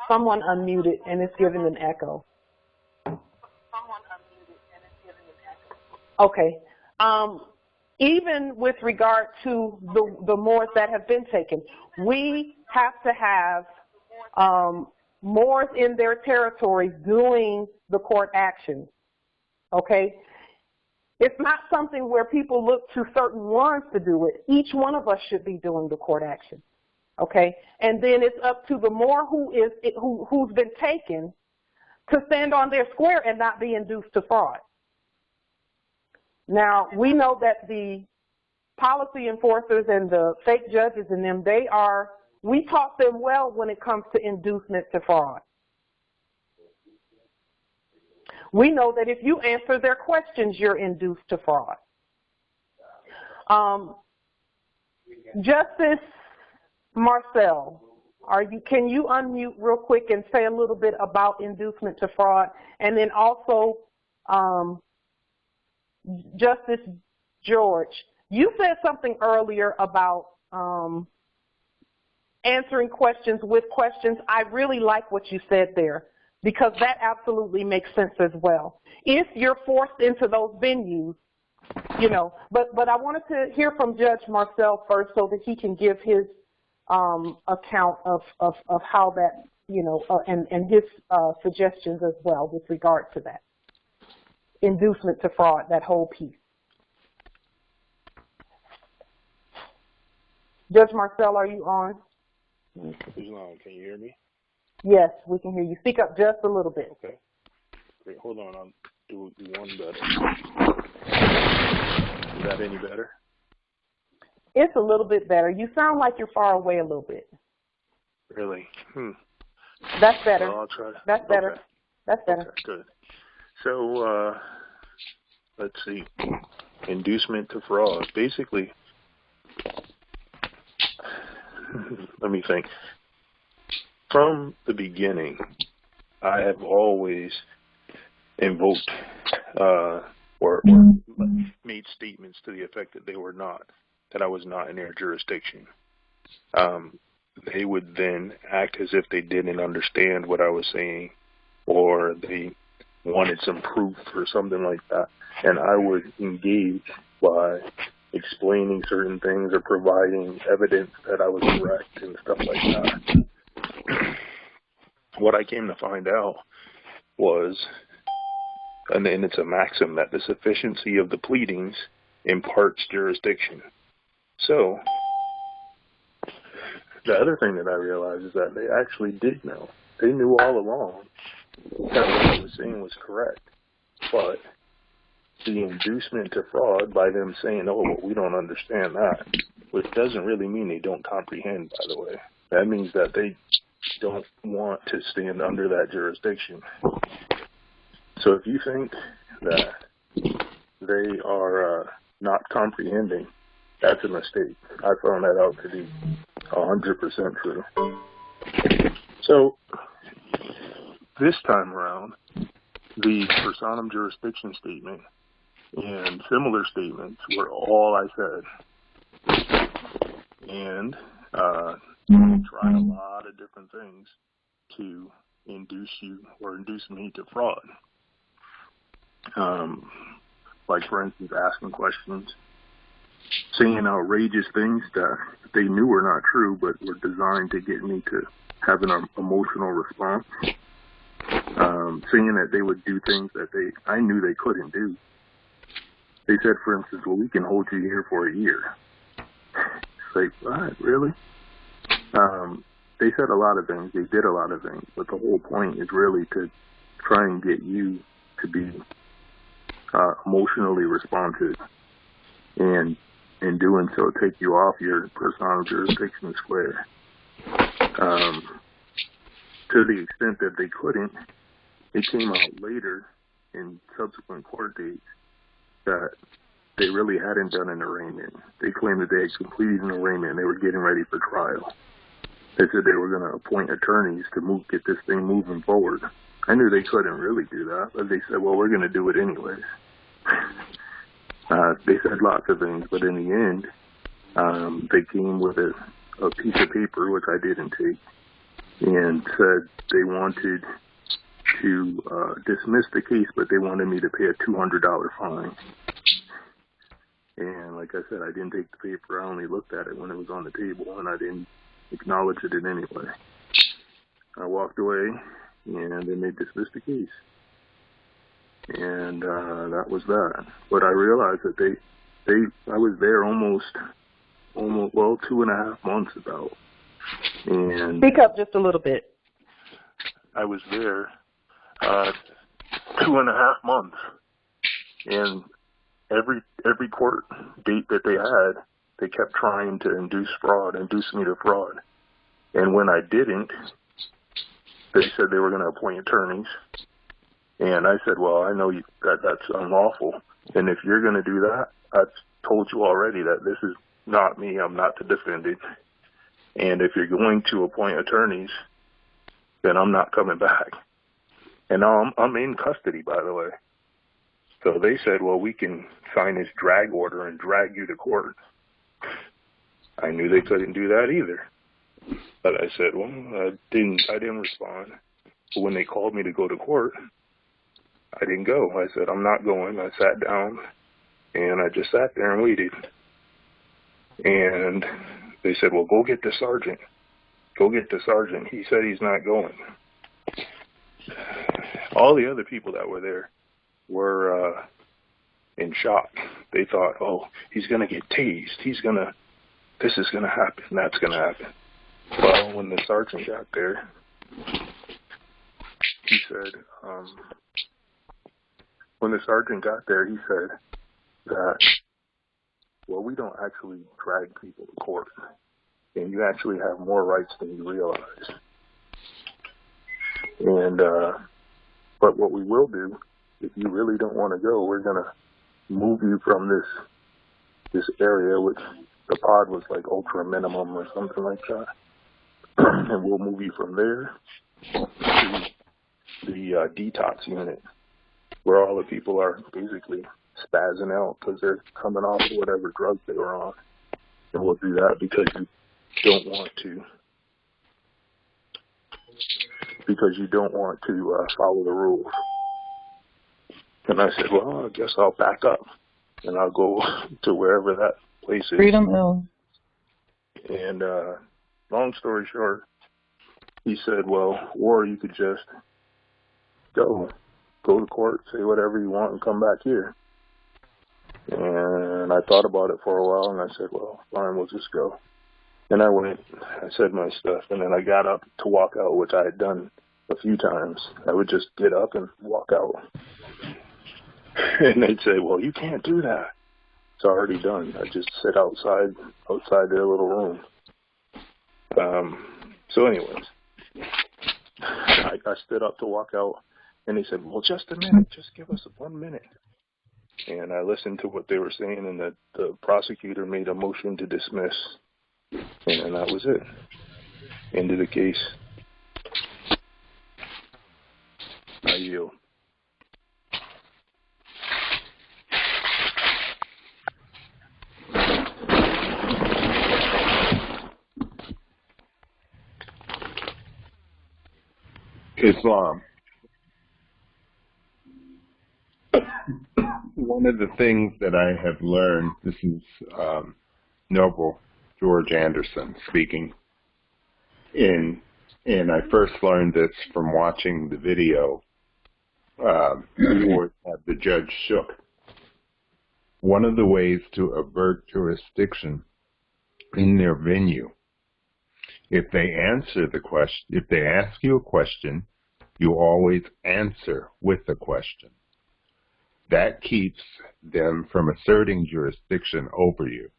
someone unmuted and it's giving an echo. Okay. Even with regard to the Moors that have been taken, we have to have Moors in their territories doing the court actions. Okay? It's not something where people look to certain ones to do it. Each one of us should be doing the court action. Okay? And then it's up to the Moor who's been taken to stand on their square and not be induced to fraud. Now, we know that the policy enforcers and the fake judges and them, we taught them well when it comes to inducement to fraud. We know that if you answer their questions, you're induced to fraud. Justice Marcel, can you unmute real quick and say a little bit about inducement to fraud? And then also, Justice George, you said something earlier about answering questions with questions. I really like what you said there. because that absolutely makes sense as well. If you're forced into those venues, you know, but I wanted to hear from Judge Marcel first so that he can give his account of how that, you know, and his suggestions as well with regard to that. Inducement to fraud, that whole piece. Judge Marcel, are you on? Who's on? Can you hear me? Yes, we can hear you. Speak up just a little bit. Okay. Great. Hold on. I'll do one better. Is that any better? It's a little bit better. You sound like you're far away a little bit. Really? That's better. Well, I'll try. That's better. Okay. That's better. Okay, good. So, let's see. Inducement to fraud. Basically, let me think. From the beginning, I have always invoked or made statements to the effect that that I was not in their jurisdiction. They would then act as if they didn't understand what I was saying, or they wanted some proof or something like that. And I would engage by explaining certain things or providing evidence that I was correct and stuff like that. What I came to find out was, and it's a maxim, that the sufficiency of the pleadings imparts jurisdiction. So, the other thing that I realized is that they actually did know. They knew all along that what I was saying was correct. But the inducement to fraud by them saying, oh, well, we don't understand that, which doesn't really mean they don't comprehend, by the way. That means that they don't want to stand under that jurisdiction. So if you think that they are not comprehending, that's a mistake. I found that out to be 100% true. So this time around, the personam jurisdiction statement and similar statements were all I said. And tried a lot of different things to induce me to fraud. Like, for instance, asking questions, saying outrageous things that they knew were not true, but were designed to get me to have an emotional response. Saying that they would do things that I knew they couldn't do. They said, for instance, well, we can hold you here for a year. It's like, what, really? They said a lot of things. They did a lot of things. But the whole point is really to try and get you to be emotionally responsive, and in doing so, take you off your personal jurisdiction square. To the extent that they couldn't, it came out later in subsequent court dates that they really hadn't done an arraignment. They claimed that they had completed an arraignment and they were getting ready for trial. They said they were going to appoint attorneys to get this thing moving forward. I knew they couldn't really do that, but they said, well, we're going to do it anyways. They said lots of things, but in the end, they came with a piece of paper, which I didn't take, and said they wanted to dismiss the case, but they wanted me to pay a $200 fine. And like I said, I didn't take the paper. I only looked at it when it was on the table, and I didn't acknowledge it in any way. I walked away, and then they dismissed the case. And that was that. But I realized that I was there almost 2.5 months about. And speak up just a little bit. I was there 2.5 months, and every court date that they had, they kept trying to induce me to fraud. And when I didn't, they said they were going to appoint attorneys. And I said, well, I know that's unlawful. And if you're going to do that, I've told you already that this is not me. I'm not the defendant. And if you're going to appoint attorneys, then I'm not coming back. And now I'm in custody, by the way. So they said, well, we can sign this drag order and drag you to court. I knew they couldn't do that either. But I said, well, I didn't respond. But when they called me to go to court, I didn't go. I said, I'm not going. I sat down, and I just sat there and waited. And they said, well, go get the sergeant. Go get the sergeant. He said he's not going. All the other people that were there were in shock. They thought, oh, he's going to get tased. This is going to happen. That's going to happen. Well, when the sergeant got there, he said, that, well, we don't actually drag people to court, and you actually have more rights than you realize. And, but what we will do, if you really don't want to go, we're going to move you from this area, which the pod was like ultra minimum or something like that. And we'll move you from there to the detox unit, where all the people are basically spazzing out because they're coming off of whatever drugs they were on. And we'll do that because you don't want to follow the rules. And I said, well, I guess I'll back up and I'll go to wherever that place is. Freedom Hill. And long story short, he said, well, or you could just go to court, say whatever you want, and come back here. And I thought about it for a while, and I said, well, fine, we'll just go. And I went, I said my stuff, and then I got up to walk out, which I had done a few times. I would just get up and walk out. And they'd say, well, you can't do that. It's already done. I just sit outside their little room. So anyways, I stood up to walk out, and they said, well, just a minute. Just give us 1 minute. And I listened to what they were saying, and the prosecutor made a motion to dismiss. And that was it. End of the case. I yield. Islam. One of the things that I have learned, this is Noble George Anderson speaking, and I first learned this from watching the video before the judge shook. One of the ways to avert jurisdiction in their venue, if they answer the question, if they ask you a question, you always answer with a question. That keeps them from asserting jurisdiction over you.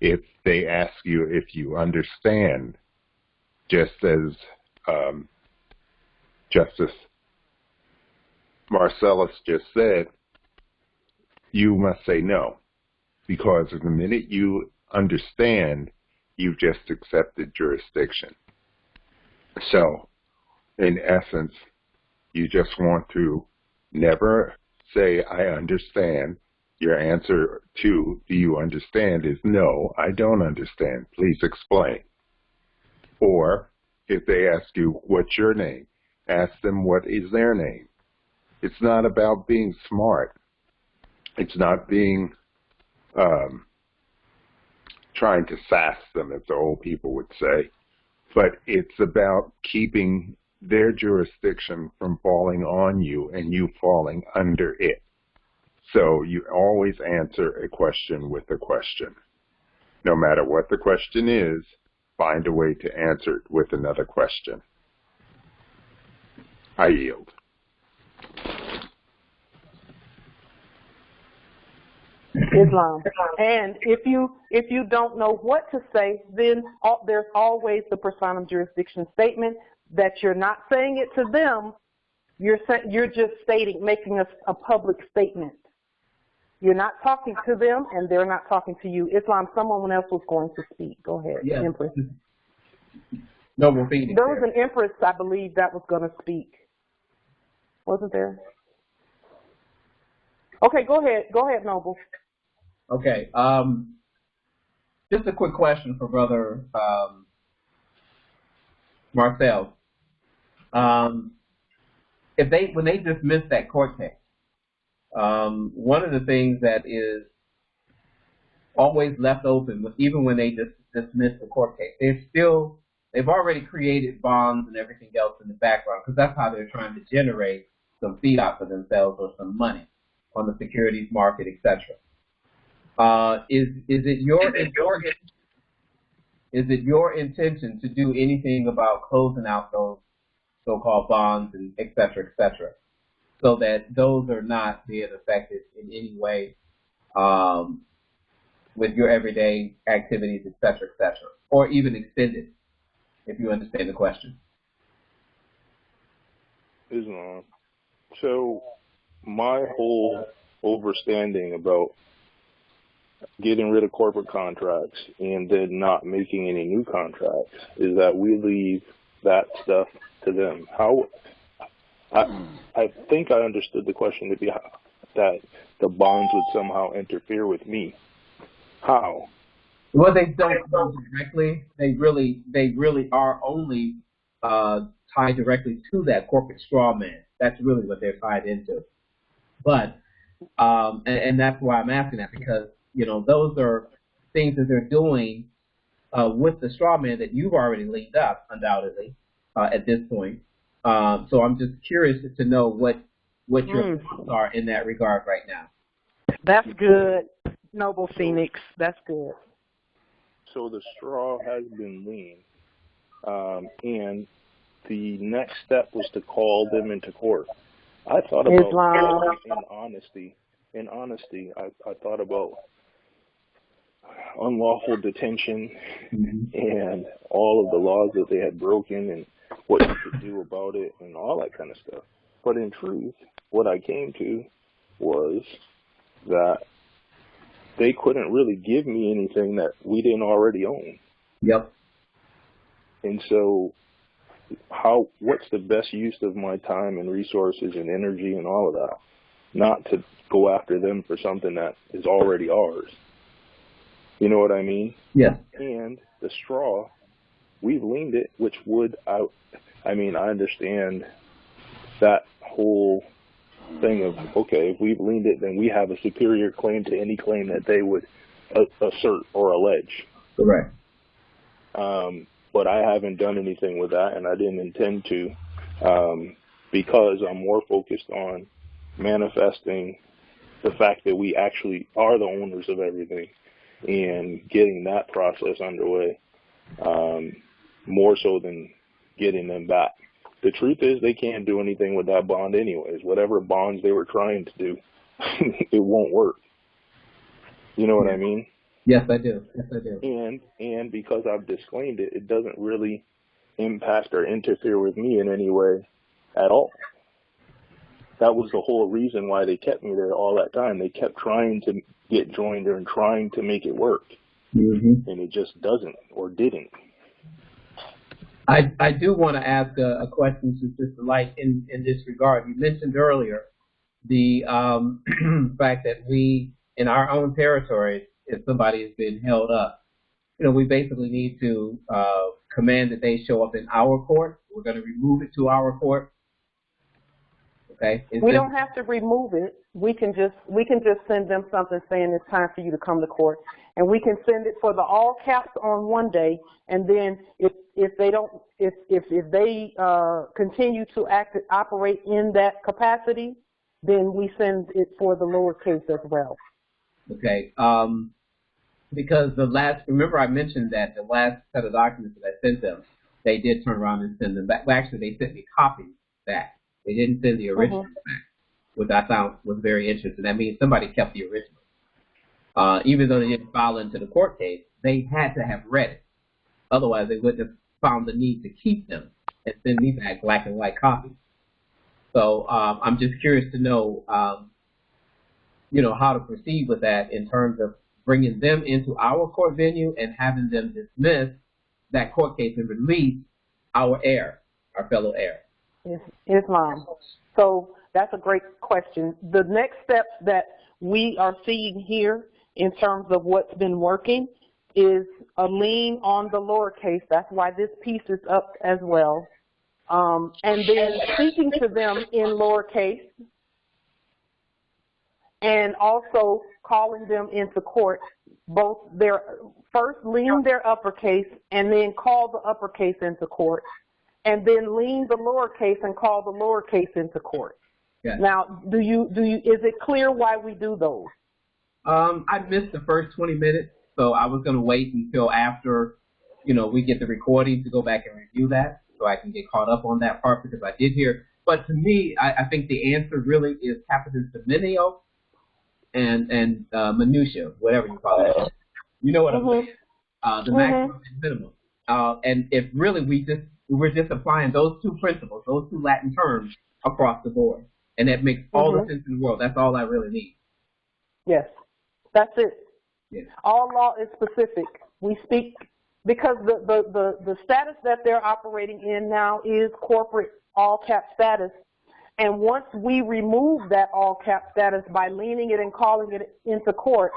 If they ask you if you understand, just as Justice Marcellus just said, you must say no, because the minute you understand, you've just accepted jurisdiction. So, in essence, you just want to never say, I understand. Your answer to, do you understand, is no, I don't understand. Please explain. Or, if they ask you, what's your name? Ask them, what is their name? It's not about being smart. It's not being, trying to sass them, as the old people would say, but it's about keeping their jurisdiction from falling on you and you falling under it. So you always answer a question with a question. No matter what the question is, find a way to answer it with another question. I yield. Islam. And if you don't know what to say, then there's always the personam jurisdiction statement that you're not saying it to them. You're just making a public statement. You're not talking to them, and they're not talking to you. Islam, someone else was going to speak. Go ahead, yeah. Empress. Noble Phoenix. There was an Empress, I believe, that was going to speak. Wasn't there? Okay, go ahead. Go ahead, Noble. Okay. Just a quick question for Brother Marcel. when they dismiss that court case, one of the things that is always left open, even when they dismiss the court case, they've already created bonds and everything else in the background, because that's how they're trying to generate some fiat for themselves or some money on the securities market, etc. Is it your intention to do anything about closing out those so-called bonds and et cetera, so that those are not being affected in any way with your everyday activities, et cetera, or even extended, if you understand the question? Islam. So my whole overstanding about getting rid of corporate contracts and then not making any new contracts is that we leave that stuff to them. How I think I understood the question to be that the bonds would somehow interfere with me. How? Well, they don't go directly. They really are only tied directly to that corporate straw man. That's really what they're tied into. But and that's why I'm asking that, because those are things that they're doing with the straw man that you've already linked up, undoubtedly, at this point. So I'm just curious to know what your thoughts are in that regard right now. That's good, Noble Phoenix. That's good. So the straw has been leaned, and the next step was to call them into court. I thought about Islam. In honesty, I thought about unlawful detention and all of the laws that they had broken and what you could do about it and all that kind of stuff. But in truth, what I came to was that they couldn't really give me anything that we didn't already own. Yep. And so what's the best use of my time and resources and energy and all of that? Not to go after them for something that is already ours. You know what I mean? Yeah. And the straw, we've leaned it, which would I understand that whole thing of, okay, if we've leaned it, then we have a superior claim to any claim that they would assert or allege. Correct. But I haven't done anything with that, and I didn't intend to, because I'm more focused on manifesting the fact that we actually are the owners of everything and getting that process underway, more so than getting them back. The truth is they can't do anything with that bond anyways. Whatever bonds they were trying to do, it won't work. You know what I mean? Yes, I do. Yes, I do. And because I've disclaimed it, it doesn't really impact or interfere with me in any way at all. That was the whole reason why they kept me there all that time. They kept trying to get joined and trying to make it work. And it just doesn't or didn't. I do want to ask a question to Sister Light in this regard. You mentioned earlier the fact that we, in our own territories, if somebody has been held up, we basically need to command that they show up in our court. We're going to remove it to our court. Okay. We don't have to remove it. We can just send them something saying it's time for you to come to court, and we can send it for the all caps on one day, and then if they continue to operate in that capacity, then we send it for the lowercase as well. Okay. Because remember I mentioned that the last set of documents that I sent them, they did turn around and send them back. Well, actually, they sent me copies back. They didn't send the original back, which I found was very interesting. That means somebody kept the original. Even though they didn't file into the court case, they had to have read it. Otherwise, they wouldn't have found the need to keep them and send me back black and white copies. So I'm just curious to know, how to proceed with that in terms of bringing them into our court venue and having them dismiss that court case and release our fellow heir. Islam. So that's a great question. The next steps that we are seeing here in terms of what's been working is a lien on the lowercase. That's why this piece is up as well. and then speaking to them in lowercase, and also calling them into court, both first lien their uppercase and then call the uppercase into court, and then lien the lowercase and call the lowercase into court. Yes. Now, is it clear why we do those? I missed the first 20 minutes, so I was going to wait until after, we get the recording to go back and review that, so I can get caught up on that part, because I did hear. But to me, I think the answer really is Capitis Diminutio and minutia, whatever you call it. You know what I'm saying? The maximum and minimum. And if really we're just applying those two principles, those two Latin terms across the board, and that makes all the sense in the world. That's all I really need. Yes, that's it. Yes. All law is specific. We speak because the status that they're operating in now is corporate all cap status. And once we remove that all cap status by leaning it and calling it into court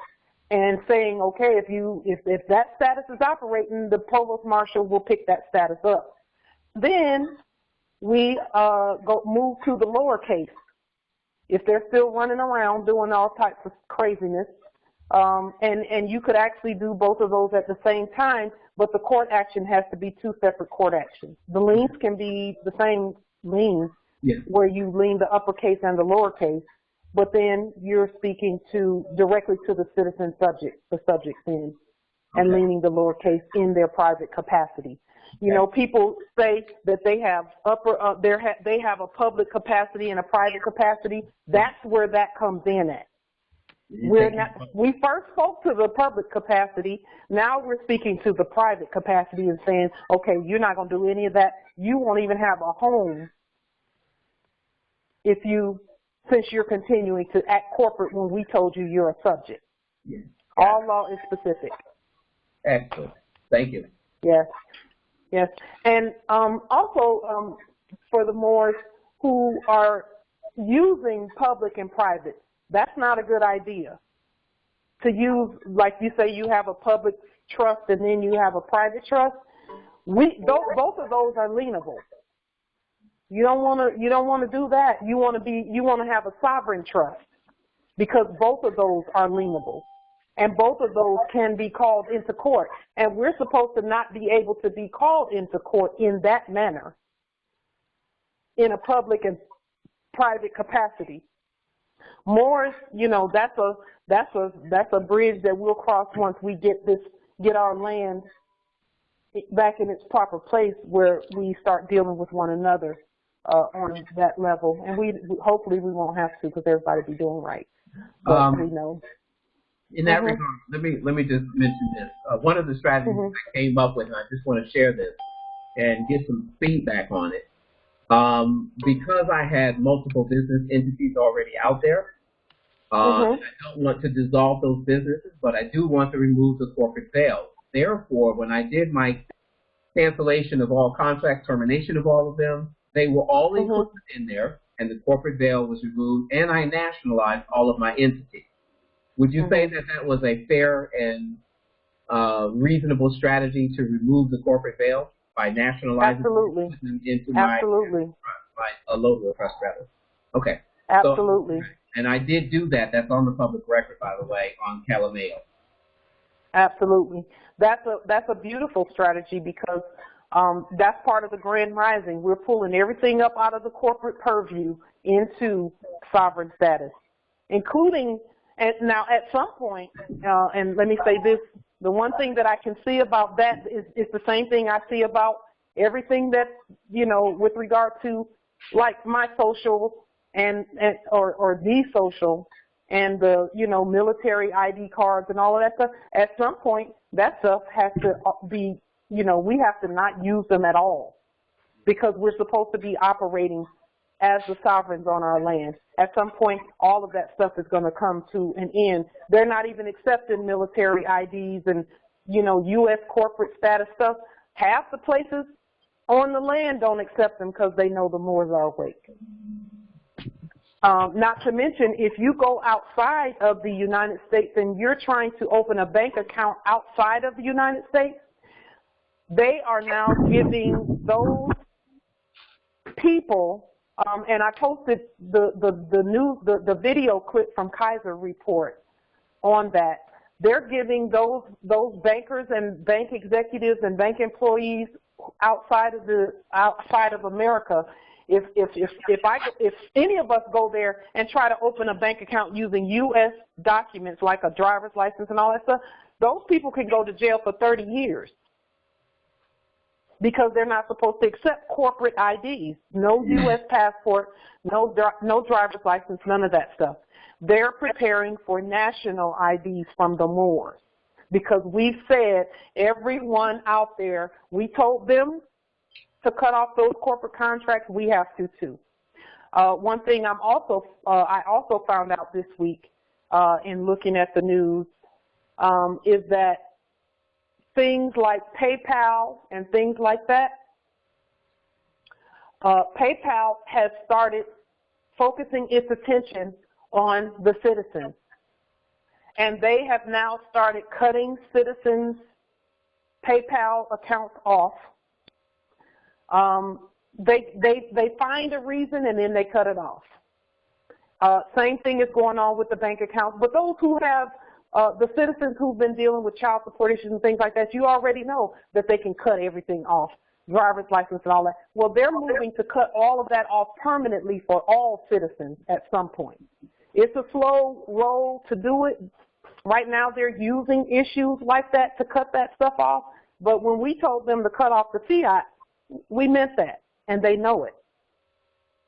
and saying, okay, if that status is operating, the provost marshal will pick that status up. Then we move to the lowercase. If they're still running around doing all types of craziness, and you could actually do both of those at the same time, but the court action has to be two separate court actions. The liens can be the same lien, where you lien the uppercase and the lowercase, but then you're speaking directly to the citizen subject, the subject then, and leaning the lowercase in their private capacity. You know, people say that they have they have a public capacity and a private capacity. That's where that comes in at. We first spoke to the public capacity. Now we're speaking to the private capacity and saying, okay, you're not going to do any of that. You won't even have a home since you're continuing to act corporate when we told you you're a subject. Yes. All law is specific. Excellent. Thank you. Yes. Yes. And also for the Moors who are using public and private, that's not a good idea. To use, like you say, you have a public trust and then you have a private trust. Both of those are lienable. You don't want to do that. You want to have a sovereign trust, because both of those are lienable, and both of those can be called into court. And we're supposed to not be able to be called into court in that manner, in a public and private capacity. Moors, that's a bridge that we'll cross once we get our land back in its proper place, where we start dealing with one another on that level. And hopefully we won't have to, because everybody be doing right. But we know. In that regard, let me just mention this. One of the strategies I came up with, and I just want to share this and get some feedback on it. Because I had multiple business entities already out there, I don't want to dissolve those businesses, but I do want to remove the corporate veil. Therefore, when I did my cancellation of all contracts, termination of all of them, they were all included in there, and the corporate veil was removed, and I nationalized all of my entities. Would you say that that was a fair and reasonable strategy to remove the corporate veil by nationalizing them into my local trust, rather? Okay. Absolutely. So, and I did do that. That's on the public record, by the way, on Calameo. Absolutely. That's a beautiful strategy, because that's part of the Grand Rising. We're pulling everything up out of the corporate purview into sovereign status, including, and now at some point, and let me say this, the one thing that I can see about that is the same thing I see about everything that, with regard to like my social or the social and the, military ID cards and all of that stuff. At some point, that stuff has to be, we have to not use them at all, because we're supposed to be operating as the sovereigns on our land. At some point, all of that stuff is going to come to an end. They're not even accepting military IDs and, U.S. corporate status stuff. Half the places on the land don't accept them because they know the Moors are awake. Not to mention, if you go outside of the United States and you're trying to open a bank account outside of the United States, they are now giving those people, and I posted the video clip from Kaiser report on that. They're giving those bankers and bank executives and bank employees outside of America. If any of us go there and try to open a bank account using U.S. documents like a driver's license and all that stuff, those people can go to jail for 30 years because they're not supposed to accept corporate IDs, no U.S. passport, no driver's license, none of that stuff. They're preparing for national IDs from the Moors because we've said everyone out there, we told them to cut off those corporate contracts, we have to too. One thing I also found out this week in looking at the news is that things like PayPal and things like that, PayPal has started focusing its attention on the citizens. And they have now started cutting citizens' PayPal accounts off. They find a reason and then they cut it off. Same thing is going on with the bank accounts. But those who have, the citizens who've been dealing with child support issues and things like that, you already know that they can cut everything off, driver's license and all that. Well, they're moving to cut all of that off permanently for all citizens at some point. It's a slow roll to do it. Right now they're using issues like that to cut that stuff off. But when we told them to cut off the fiat, we meant that, and they know it.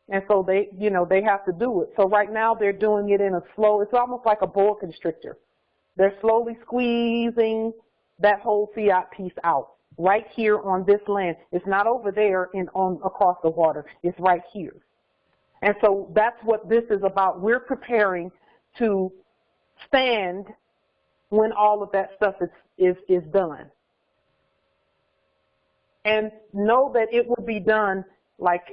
And so they have to do it. So right now they're doing it in a slow, it's almost like a boa constrictor. They're slowly squeezing that whole fiat piece out right here on this land. It's not over there across the water. It's right here. And so that's what this is about. We're preparing to stand when all of that stuff is done. And know that it will be done like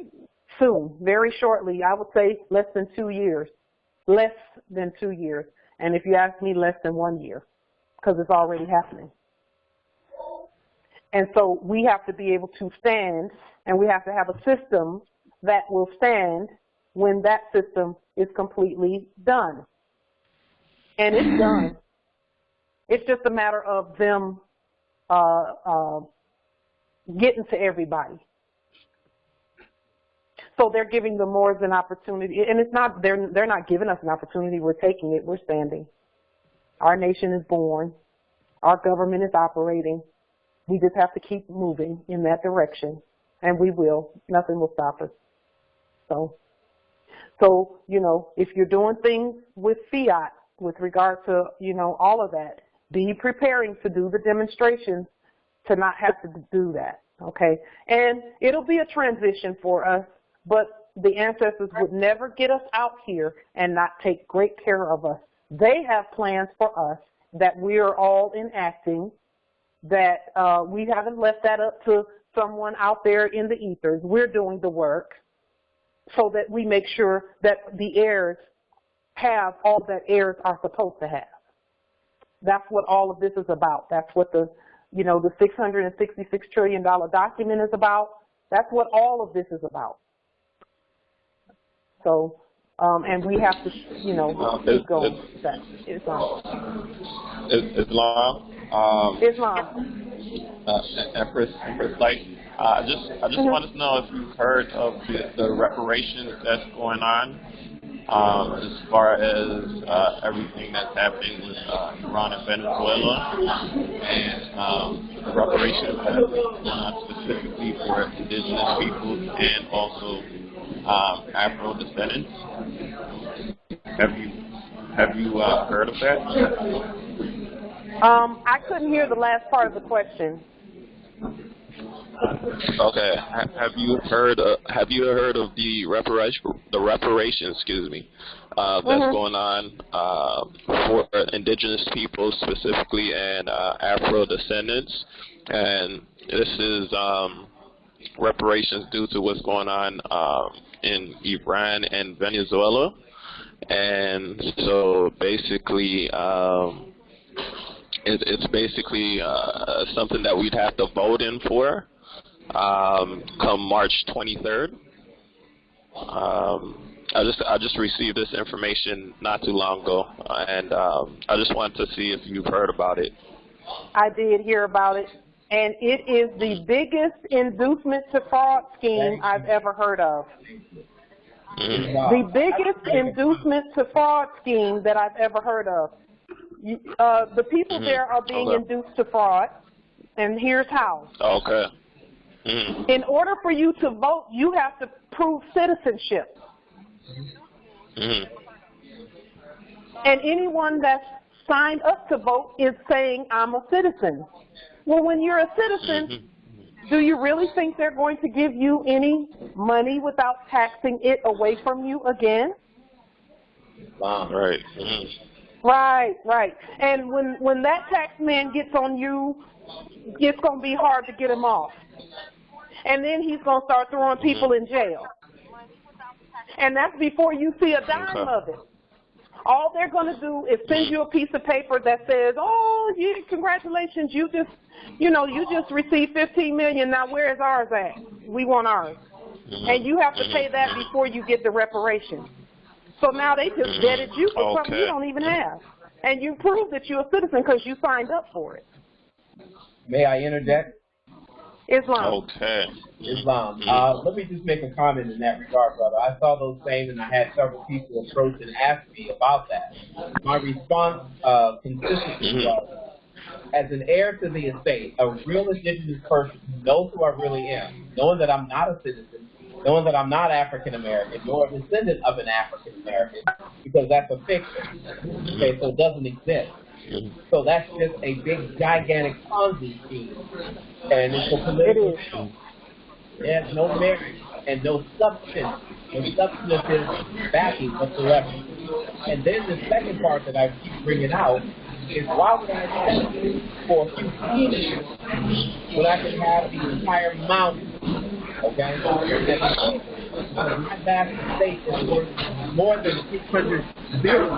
soon, very shortly. I would say less than 2 years. Less than 2 years. And if you ask me, less than 1 year, because it's already happening. And so we have to be able to stand, and we have to have a system that will stand when that system is completely done. And it's done. It's just a matter of them getting to everybody. So they're giving the Moors an opportunity, and it's not they're not giving us an opportunity. We're taking it. We're standing. Our nation is born. Our government is operating. We just have to keep moving in that direction, and we will. Nothing will stop us. So if you're doing things with fiat, with regard to all of that, be preparing to do the demonstrations to not have to do that. Okay, and it'll be a transition for us. But the ancestors would never get us out here and not take great care of us. They have plans for us that we are all enacting, that we haven't left that up to someone out there in the ethers. We're doing the work so that we make sure that the heirs have all that heirs are supposed to have. That's what all of this is about. That's what the $666 trillion document is about. That's what all of this is about. So, and we have to, keep going. Islam. Empress Light. I just wanted to know if you've heard of the reparations that's going on, as far as everything that's happening with Iran and Venezuela, and the reparations that are going on specifically for indigenous peoples and also Afro descendants. Have you heard of that? I couldn't hear the last part of the question. Okay. Have you heard of the reparations? Excuse me. That's going on for indigenous peoples specifically and Afro descendants, and this is reparations due to what's going on in Iran and Venezuela. And so basically it's basically something that we'd have to vote in for come March 23rd. I just received this information not too long ago, and I just wanted to see if you've heard about it. I did hear about it, and it is the biggest inducement to fraud scheme I've ever heard of. The biggest inducement to fraud scheme that I've ever heard of. The people there are being induced to fraud, and here's how. Okay. In order for you to vote, you have to prove citizenship. And anyone that's signed up to vote is saying, I'm a citizen. Well, when you're a citizen, do you really think they're going to give you any money without taxing it away from you again? Wow. Right. Right. And when that tax man gets on you, it's going to be hard to get him off. And then he's going to start throwing people in jail. And that's before you see a dime of it. All they're going to do is send you a piece of paper that says, oh, yeah, congratulations, you just received $15 million. Now where is ours at? We want ours. And you have to pay that before you get the reparations. So now they just vetted you for something you don't even have. And you prove that you're a citizen because you signed up for it. May I interject? Islam. Okay. Islam. Let me just make a comment in that regard, brother. I saw those things, and I had several people approach and ask me about that. My response consistently was, as an heir to the estate, a real indigenous person who knows who I really am, knowing that I'm not a citizen, knowing that I'm not African American, nor a descendant of an African American, because that's a fiction. Okay, so it doesn't exist. So that's just a big, gigantic Ponzi scheme. And it's a political scheme. There's no merit and no substance, no substantive backing whatsoever. And then the second part that I keep bringing out is, why would I settle for a few pennies when I can have the entire mountain? Okay? My vast estate is worth more than $600 billion.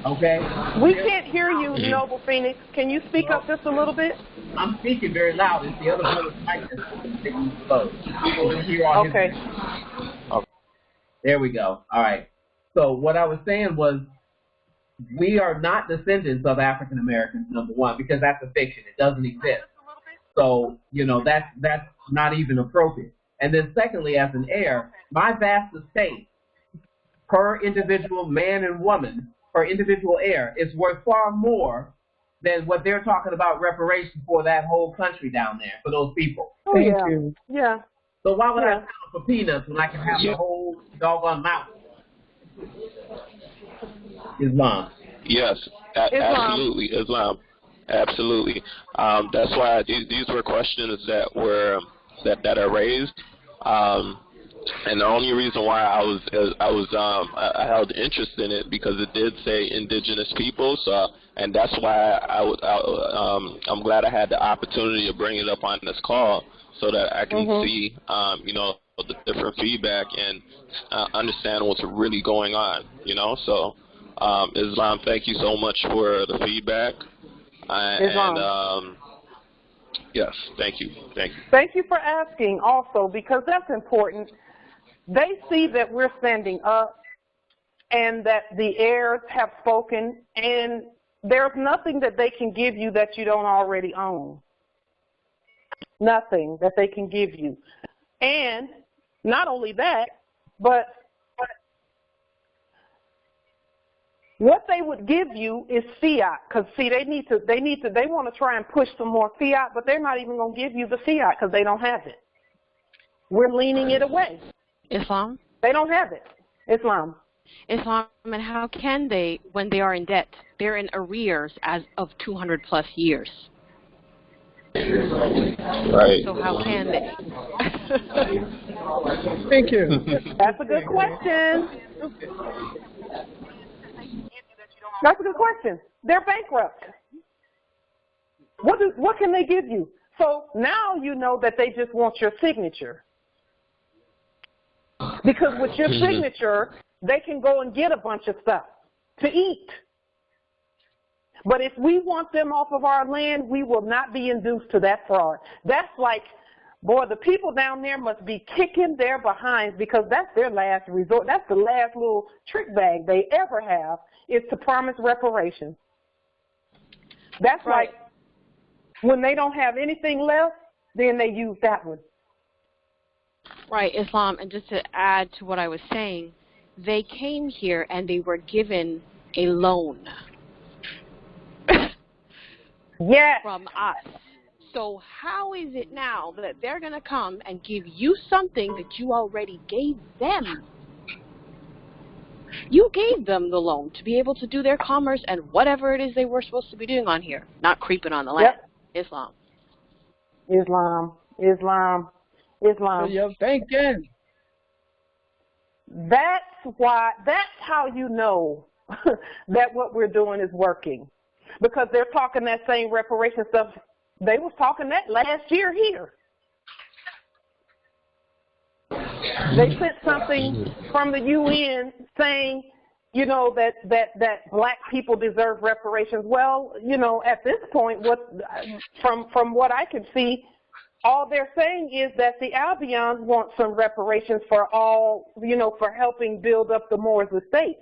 Okay? We can't hear you, Noble Phoenix. Can you speak up just a little bit? I'm speaking very loud. It's the other brother's mic that's speaking slow. People can hear all his. Okay. There we go. All right. So what I was saying was, we are not descendants of African Americans, number one, because that's a fiction. It doesn't exist. So, that's not even appropriate. And then secondly, as an heir, my vast estate per individual man and woman, per individual heir, is worth far more than what they're talking about reparations for that whole country down there, for those people. Oh, Thank you. Yeah. So why would I settle for peanuts when I can have the whole doggone mountain? Islam. Yes, absolutely, Islam. Absolutely. That's why these were questions that are raised. And the only reason why I held interest in it, because it did say indigenous people. So, and that's why I'm glad I had the opportunity to bring it up on this call, so that I can see, the different feedback and understand what's really going on. So, Islam, thank you so much for the feedback. Yes, thank you. Thank you for asking also, because that's important. They see that we're standing up and that the heirs have spoken, and there's nothing that they can give you that you don't already own. Nothing that they can give you. And not only that, but what they would give you is fiat, because see, they want to try and push some more fiat, but they're not even going to give you the fiat because they don't have it. We're leaning it away. Islam? They don't have it. Islam, and how can they, when they are in debt? They're in arrears as of 200 plus years. Right. So how can they? Thank you. That's a good question. That's a good question. They're bankrupt. What can they give you? So now you know that they just want your signature. Because with your signature, they can go and get a bunch of stuff to eat. But if we want them off of our land, we will not be induced to that fraud. That's like Boy, the people down there must be kicking their behinds because that's their last resort. That's the last little trick bag they ever have is to promise reparations. That's right. Like when they don't have anything left, then they use that one. Right, Islam. And just to add to what I was saying, they came here and they were given a loan. Yes. From us. So how is it now that they're going to come and give you something that you already gave them? You gave them the loan to be able to do their commerce and whatever it is they were supposed to be doing on here, not creeping on the land. Yep. Islam. So you're thinking. That's how you know that what we're doing is working. Because they're talking that same reparation stuff. They was talking that last year here. They sent something from the UN saying, you know, that black people deserve reparations. Well, you know, at this point, from what I can see, all they're saying is that the Albions want some reparations for all, you know, for helping build up the Moors estate.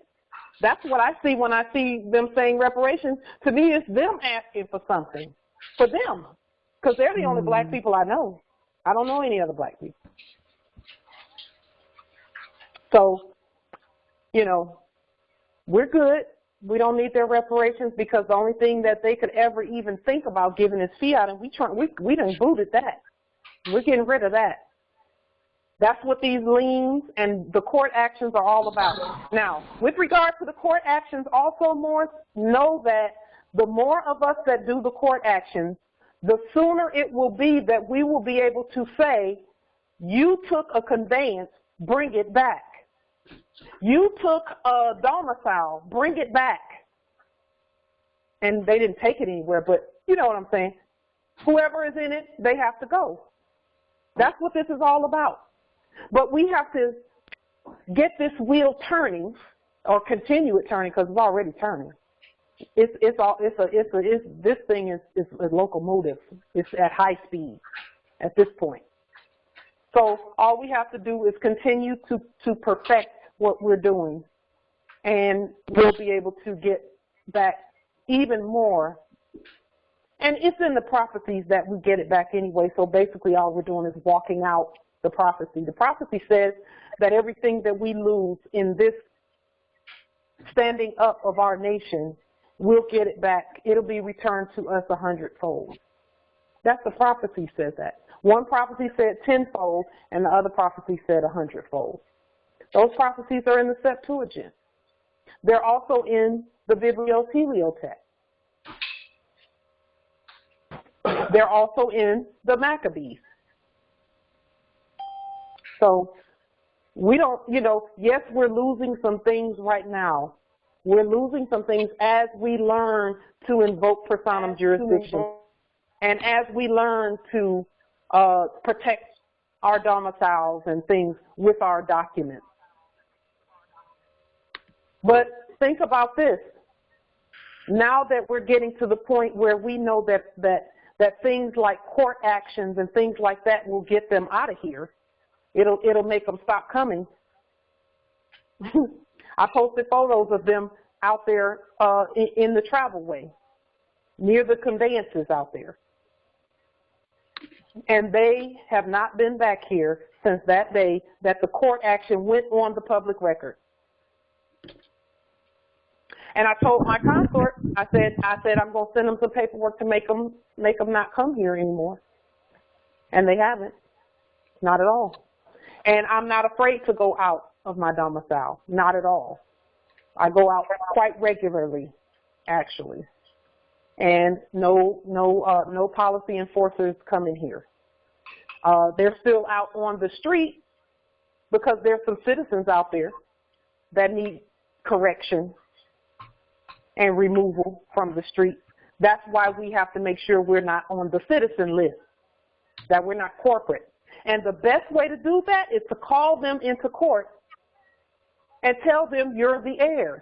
That's what I see when I see them saying reparations. To me, it's them asking for something for them, because they're the only black people I know. I don't know any other black people. So, you know, we're good. We don't need their reparations because the only thing that they could ever even think about giving is fiat, and we done booted that. We're getting rid of that. That's what these liens and the court actions are all about. Now, with regard to the court actions also, Morris, know that the more of us that do the court actions, the sooner it will be that we will be able to say, you took a conveyance, bring it back. You took a domicile, bring it back. And they didn't take it anywhere, but you know what I'm saying. Whoever is in it, they have to go. That's what this is all about. But we have to get this wheel turning, or continue it turning, because it's already turning. This thing is locomotive. It's at high speed at this point. So all we have to do is continue to perfect what we're doing, and we'll be able to get back even more. And it's in the prophecies that we get it back anyway, so basically all we're doing is walking out the prophecy. The prophecy says that everything that we lose in this standing up of our nation, we'll get it back. It'll be returned to us 100-fold. That's the prophecy says that. One prophecy said 10-fold, and the other prophecy said 100-fold. Those prophecies are in the Septuagint. They're also in the Biblioteliotext. They're also in the Maccabees. So we don't, you know, yes, we're losing some things right now. We're losing some things as we learn to invoke personam jurisdiction and as we learn to protect our domiciles and things with our documents. But think about this. Now that we're getting to the point where we know that things like court actions and things like that will get them out of here, it'll make them stop coming. I posted photos of them out there in the travelway, near the conveyances out there. And they have not been back here since that day that the court action went on the public record. And I told my consort, I said I'm going to send them some paperwork to make them not come here anymore. And they haven't, not at all. And I'm not afraid to go out of my domicile, not at all. I go out quite regularly, actually. And no policy enforcers come in here. They're still out on the street because there's some citizens out there that need correction and removal from the street. That's why we have to make sure we're not on the citizen list, that we're not corporate. And the best way to do that is to call them into court and tell them you're the heirs.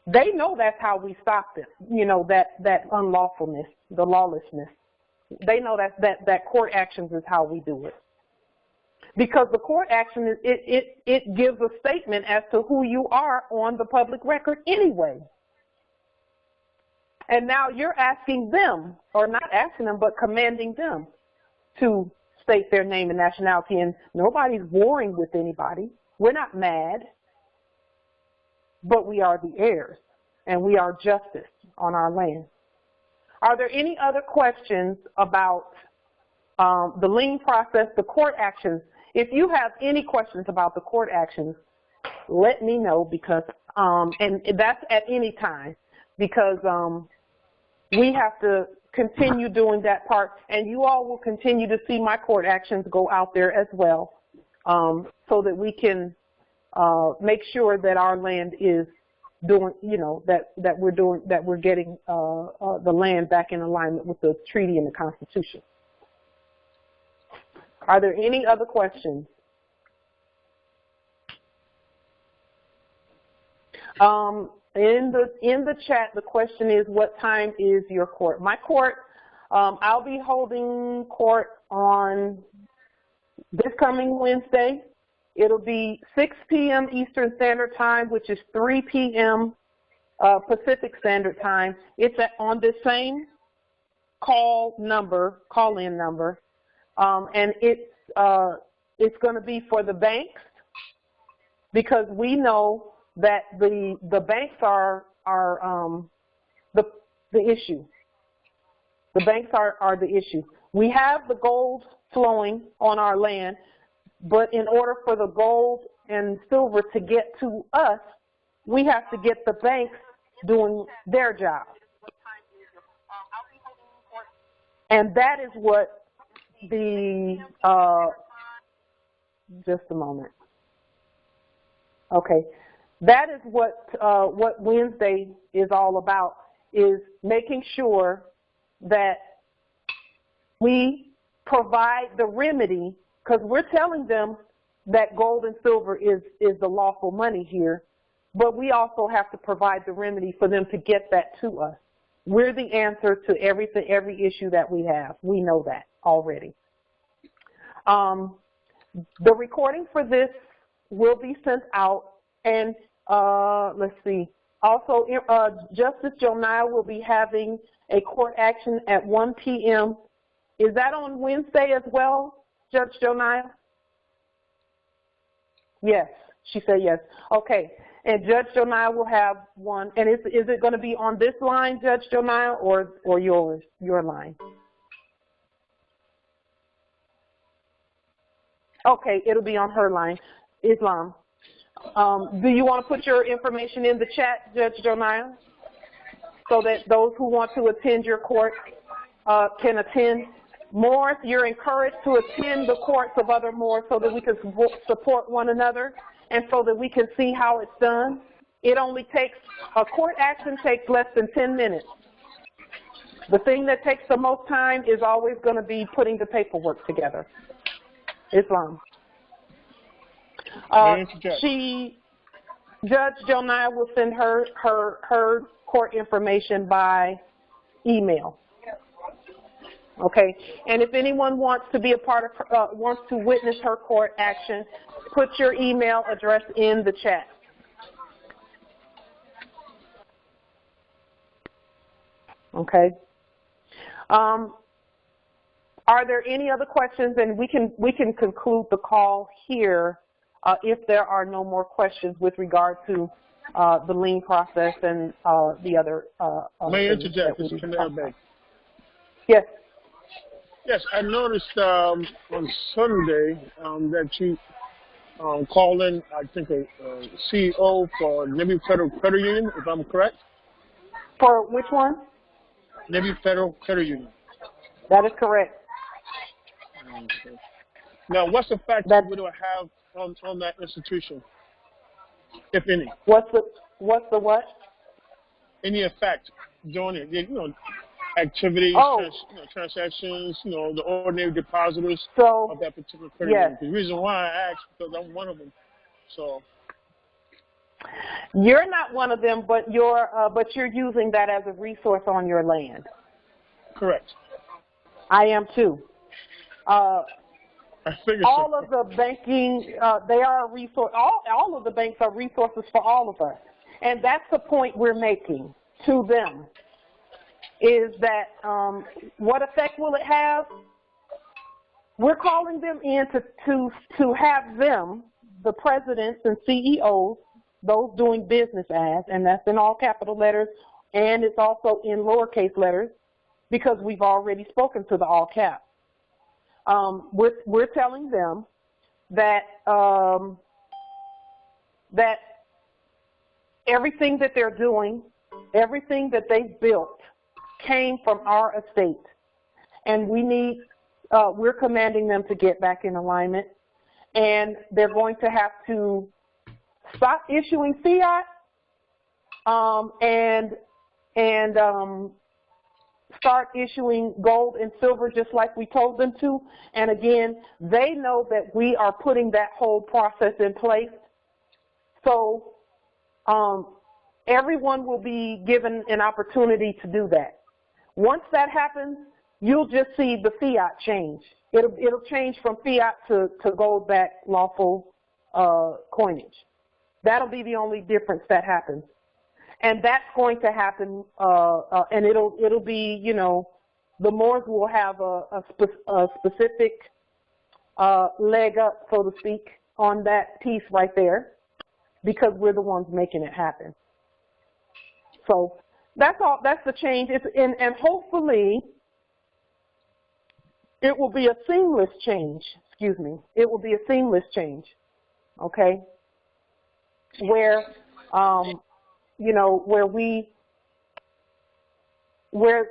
They know that's how we stop them, you know, that unlawfulness, the lawlessness. They know that court actions is how we do it. Because the court action, it gives a statement as to who you are on the public record anyway. And now you're asking them, or not asking them, but commanding them to state their name and nationality. And nobody's warring with anybody. We're not mad, but we are the heirs, and we are justice on our land. Are there any other questions about the lien process, the court actions? If you have any questions about the court actions, let me know, because, and that's at any time, because we have to continue doing that part, and you all will continue to see my court actions go out there as well, so that we can make sure that our land is doing, you know, that we're getting the land back in alignment with the treaty and the Constitution. Are there any other questions? In the chat, the question is, what time is your court? My court, I'll be holding court on this coming Wednesday. It'll be 6 p.m. Eastern Standard Time, which is 3 p.m. Pacific Standard Time. It's on the same call-in number. And it's going to be for the banks, because we know that the banks are the issue. The banks are the issue. We have the gold flowing on our land, but in order for the gold and silver to get to us, we have to get the banks doing their job. And that is what just a moment. Okay. That is what Wednesday is all about, is making sure that we provide the remedy, because we're telling them that gold and silver is the lawful money here, but we also have to provide the remedy for them to get that to us. We're the answer to every issue that we have. We know that already. The recording for this will be sent out, and let's see. Also, Justice Joniah will be having a court action at 1 p.m. Is that on Wednesday as well, Judge Joniah? Yes, she said yes. Okay, and Judge Joniah will have one. And is it going to be on this line, Judge Joniah, or your line? Okay, it'll be on her line, Islam. Do you want to put your information in the chat, Judge Joniah, so that those who want to attend your court can attend? Moors, you're encouraged to attend the courts of other Moors so that we can support one another and so that we can see how it's done. It only takes, a court action takes less than 10 minutes. The thing that takes the most time is always going to be putting the paperwork together. Islam. Judge Joniah will send her court information by email. Okay, and if anyone wants to be a part of, wants to witness her court action, put your email address in the chat. Okay. Are there any other questions? And we can conclude the call here if there are no more questions with regard to the lien process and the other. May I interject? This is Canal. Yes. Yes, I noticed on Sunday that you called in, I think, a CEO for Navy Federal Credit Union, if I'm correct. For which one? Navy Federal Credit Union. That is correct. Okay. Now, what's the fact that we don't have on that institution, if any? What's the what? Any effect doing it? You know, activities, transactions, you know, the ordinary depositors of that particular credit union. The reason why I asked, because I'm one of them. So you're not one of them, but you're using that as a resource on your land. Correct. I am too. I figured all so. of the banking, they are a resource. All of the banks are resources for all of us. And that's the point we're making to them, is that what effect will it have? We're calling them in to have them, the presidents and CEOs, those doing business as, and that's in all capital letters, and it's also in lowercase letters, because we've already spoken to the all caps. We're telling them that that everything that they're doing, everything that they've built, came from our estate, and we're commanding them to get back in alignment, and they're going to have to stop issuing fiat and start issuing gold and silver just like we told them to. And again, they know that we are putting that whole process in place. So everyone will be given an opportunity to do that. Once that happens, you'll just see the fiat change. It'll change from fiat to gold-backed lawful coinage. That'll be the only difference that happens. And that's going to happen, and it'll be, you know, the Moors will have a specific leg up, so to speak, on that piece right there, because we're the ones making it happen. So that's all. That's the change. And hopefully it will be a seamless change. Excuse me. It will be a seamless change. Okay. Where you know, where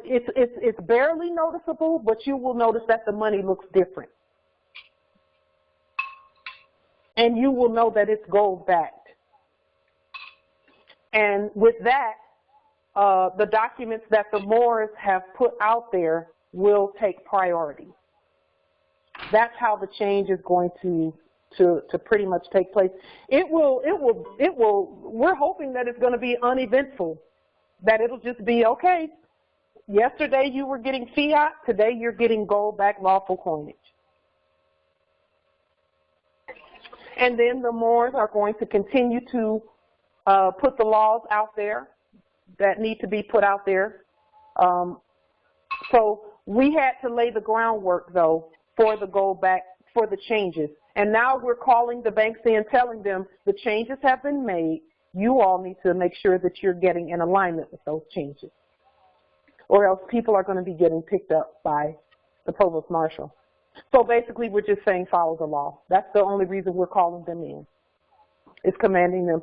it's barely noticeable, but you will notice that the money looks different. And you will know that it's gold backed. And with that, the documents that the Moors have put out there will take priority. That's how the change is going to pretty much take place. It will, we're hoping that it's going to be uneventful, that it'll just be, okay, yesterday you were getting fiat, today you're getting gold-backed lawful coinage. And then the Moors are going to continue to put the laws out there that need to be put out there. So we had to lay the groundwork, though, for the gold-back, for the changes. And now we're calling the banks in, telling them the changes have been made. You all need to make sure that you're getting in alignment with those changes, or else people are going to be getting picked up by the provost marshal. So basically, we're just saying follow the law. That's the only reason we're calling them in. It's commanding them,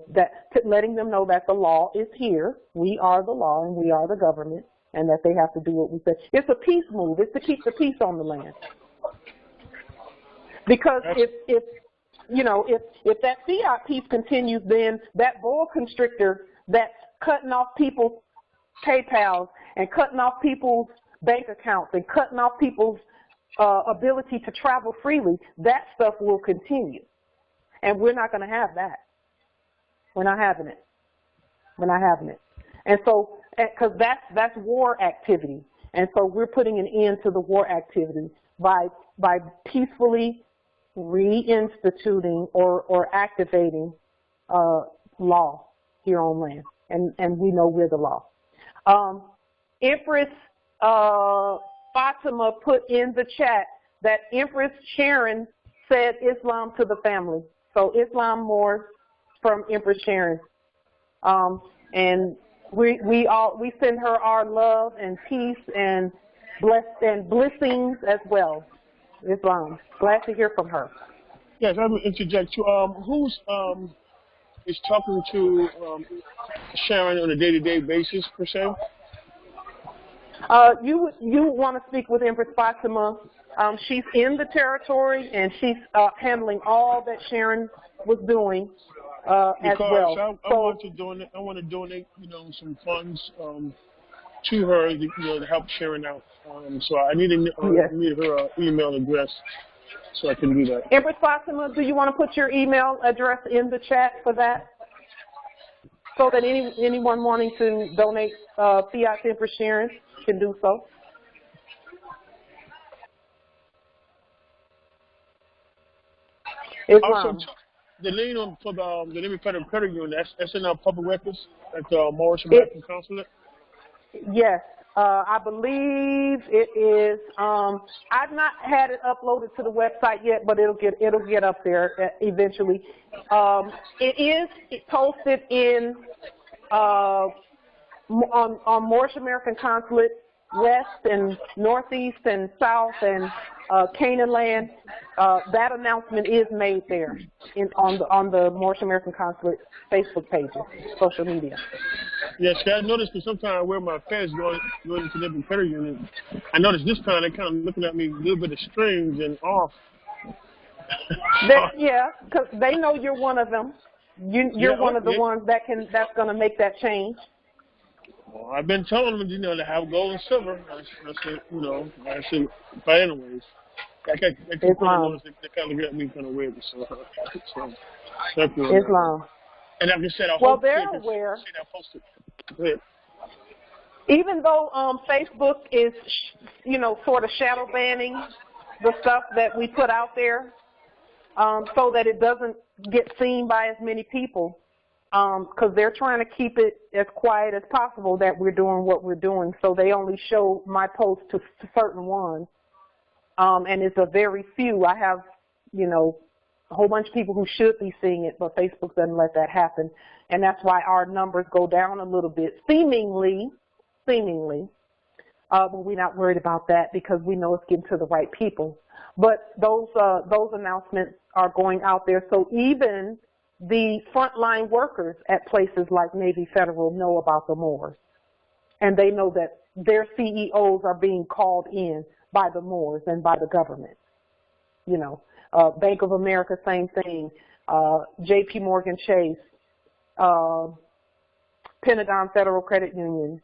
letting them know that the law is here. We are the law and we are the government, and that they have to do what we say. It's a peace move. It's to keep the peace on the land. Because if that fiat piece continues, then that boa constrictor that's cutting off people's PayPals and cutting off people's bank accounts and cutting off people's ability to travel freely, that stuff will continue. And we're not going to have that. We're not having it. We're not having it. And so, because that's war activity. And so we're putting an end to the war activity by peacefully reinstituting or activating law here on land, and we know we're the law. Empress Fatima put in the chat that Empress Sharon said Islam to the family. So Islam Moors from Empress Sharon, and we send her our love and peace and blessings as well. Islam. Glad to hear from her. Yes, I will interject too. Who's is talking to Sharon on a day-to-day basis, per se? You want to speak with Empress Fatima. She's in the territory, and she's handling all that Sharon was doing as well. I want to donate, some funds to her, to help Sharon out. So I need her email address so I can do that. Empress Fatima, do you want to put your email address in the chat for that? So that anyone wanting to donate fiat to Empress Sharon can do so. Islam. Also, the lien on for the Liberty Federal Credit Union, that's in our public records at the Moorish American Consulate? Yes. I believe it is. I've not had it uploaded to the website yet, but it'll get up there eventually. It is posted in on Moorish American Consulate West and Northeast and South and Canaan land. That announcement is made there on the Moorish American Consulate Facebook pages, social media. Yes, I noticed that sometimes where my affairs going into the Liberty Credit Union, I noticed this time they're kind of looking at me a little bit strange and off. Yeah, because they know you're one of them. You're one of the ones that's going to make that change. Well, I've been telling them, to have gold and silver. I said, but anyways, they kind of look at me kind of weird. So Islam. And like I said, they're aware. Even though Facebook is, sort of shadow banning the stuff that we put out there, so that it doesn't get seen by as many people, because they're trying to keep it as quiet as possible that we're doing what we're doing. So they only show my posts to certain ones, and it's a very few. I have, a whole bunch of people who should be seeing it, but Facebook doesn't let that happen. And that's why our numbers go down a little bit, seemingly. But we're not worried about that because we know it's getting to the right people. But those announcements are going out there. So even the frontline workers at places like Navy Federal know about the Moors. And they know that their CEOs are being called in by the Moors and by the government. Bank of America, same thing. JP Morgan Chase, Pentagon Federal Credit Union,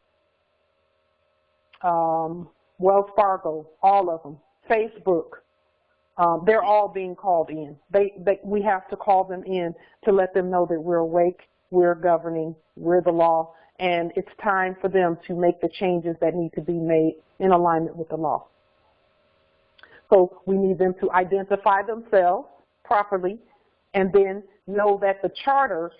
Wells Fargo, all of them, Facebook, they're all being called in. We have to call them in to let them know that we're awake, we're governing, we're the law, and it's time for them to make the changes that need to be made in alignment with the law. So we need them to identify themselves properly and then know that the charter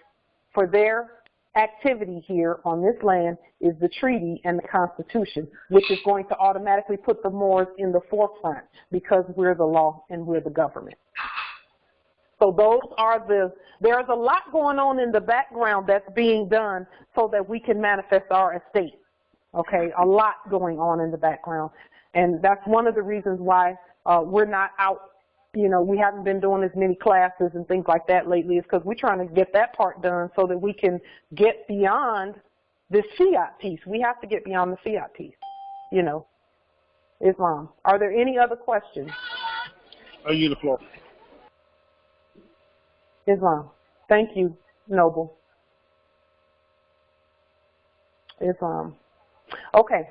for their activity here on this land is the treaty and the Constitution, which is going to automatically put the Moors in the forefront because we're the law and we're the government. So there's a lot going on in the background that's being done so that we can manifest our estate. Okay, a lot going on in the background. And that's one of the reasons why we're not out, we haven't been doing as many classes and things like that lately, is because we're trying to get that part done so that we can get beyond this fiat piece. We have to get beyond the fiat piece, Islam. Are there any other questions? I yield the floor. Islam. Thank you, Noble. Islam. Okay.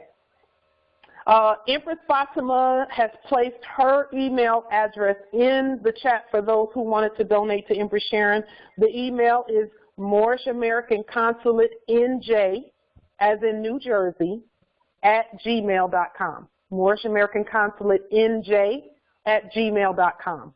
Empress Fatima has placed her email address in the chat for those who wanted to donate to Empress Sharon. The email is Moorish American Consulate NJ, as in New Jersey, @gmail.com. Moorish American Consulate NJ @gmail.com.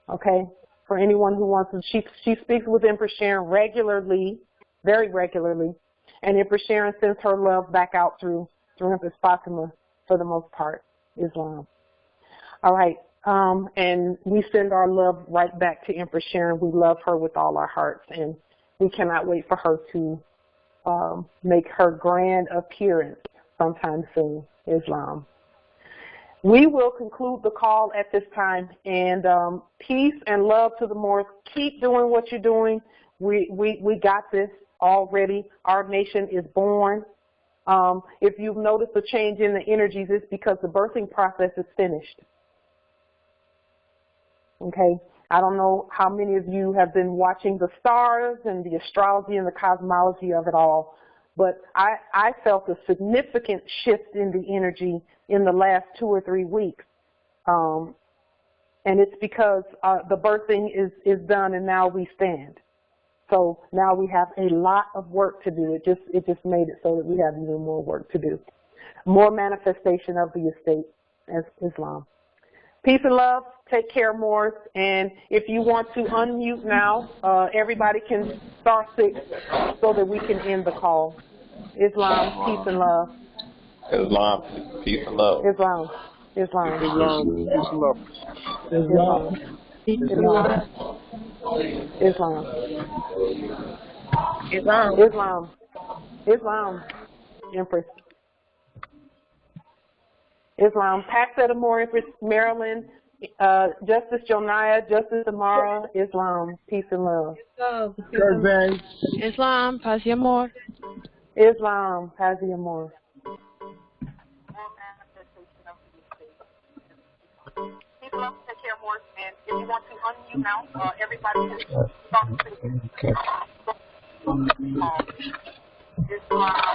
Okay, for anyone who wants to, she speaks with Empress Sharon regularly, very regularly. And Empress Sharon sends her love back out through Empress Fatima for the most part, Islam. All right, and we send our love right back to Empress Sharon. We love her with all our hearts, and we cannot wait for her to make her grand appearance sometime soon, Islam. We will conclude the call at this time, and peace and love to the Moors. Keep doing what you're doing. We got this. Already, our nation is born. If you've noticed a change in the energies, it's because the birthing process is finished. Okay, I don't know how many of you have been watching the stars and the astrology and the cosmology of it all, but I felt a significant shift in the energy in the last 2 or 3 weeks. And it's because the birthing is done and now we stand. So now we have a lot of work to do. It just made it so that we have even more work to do. More manifestation of the estate as Islam. Peace and love. Take care, Morris. And if you want to unmute now, everybody can star 6 so that we can end the call. Islam, peace and love. Islam, peace and love. Islam. Islam. Islam, peace and love. Islam. Islam. Islam. Islam. Islam. Empress. Islam. Pax et Amor, Empress Maryland. Justice Joniah, Justice Amara, Islam, peace and love. Islam, paz y amor. Islam, paz y amor. Islam, take care, more. And if you want to unmute now, everybody can start. Islam.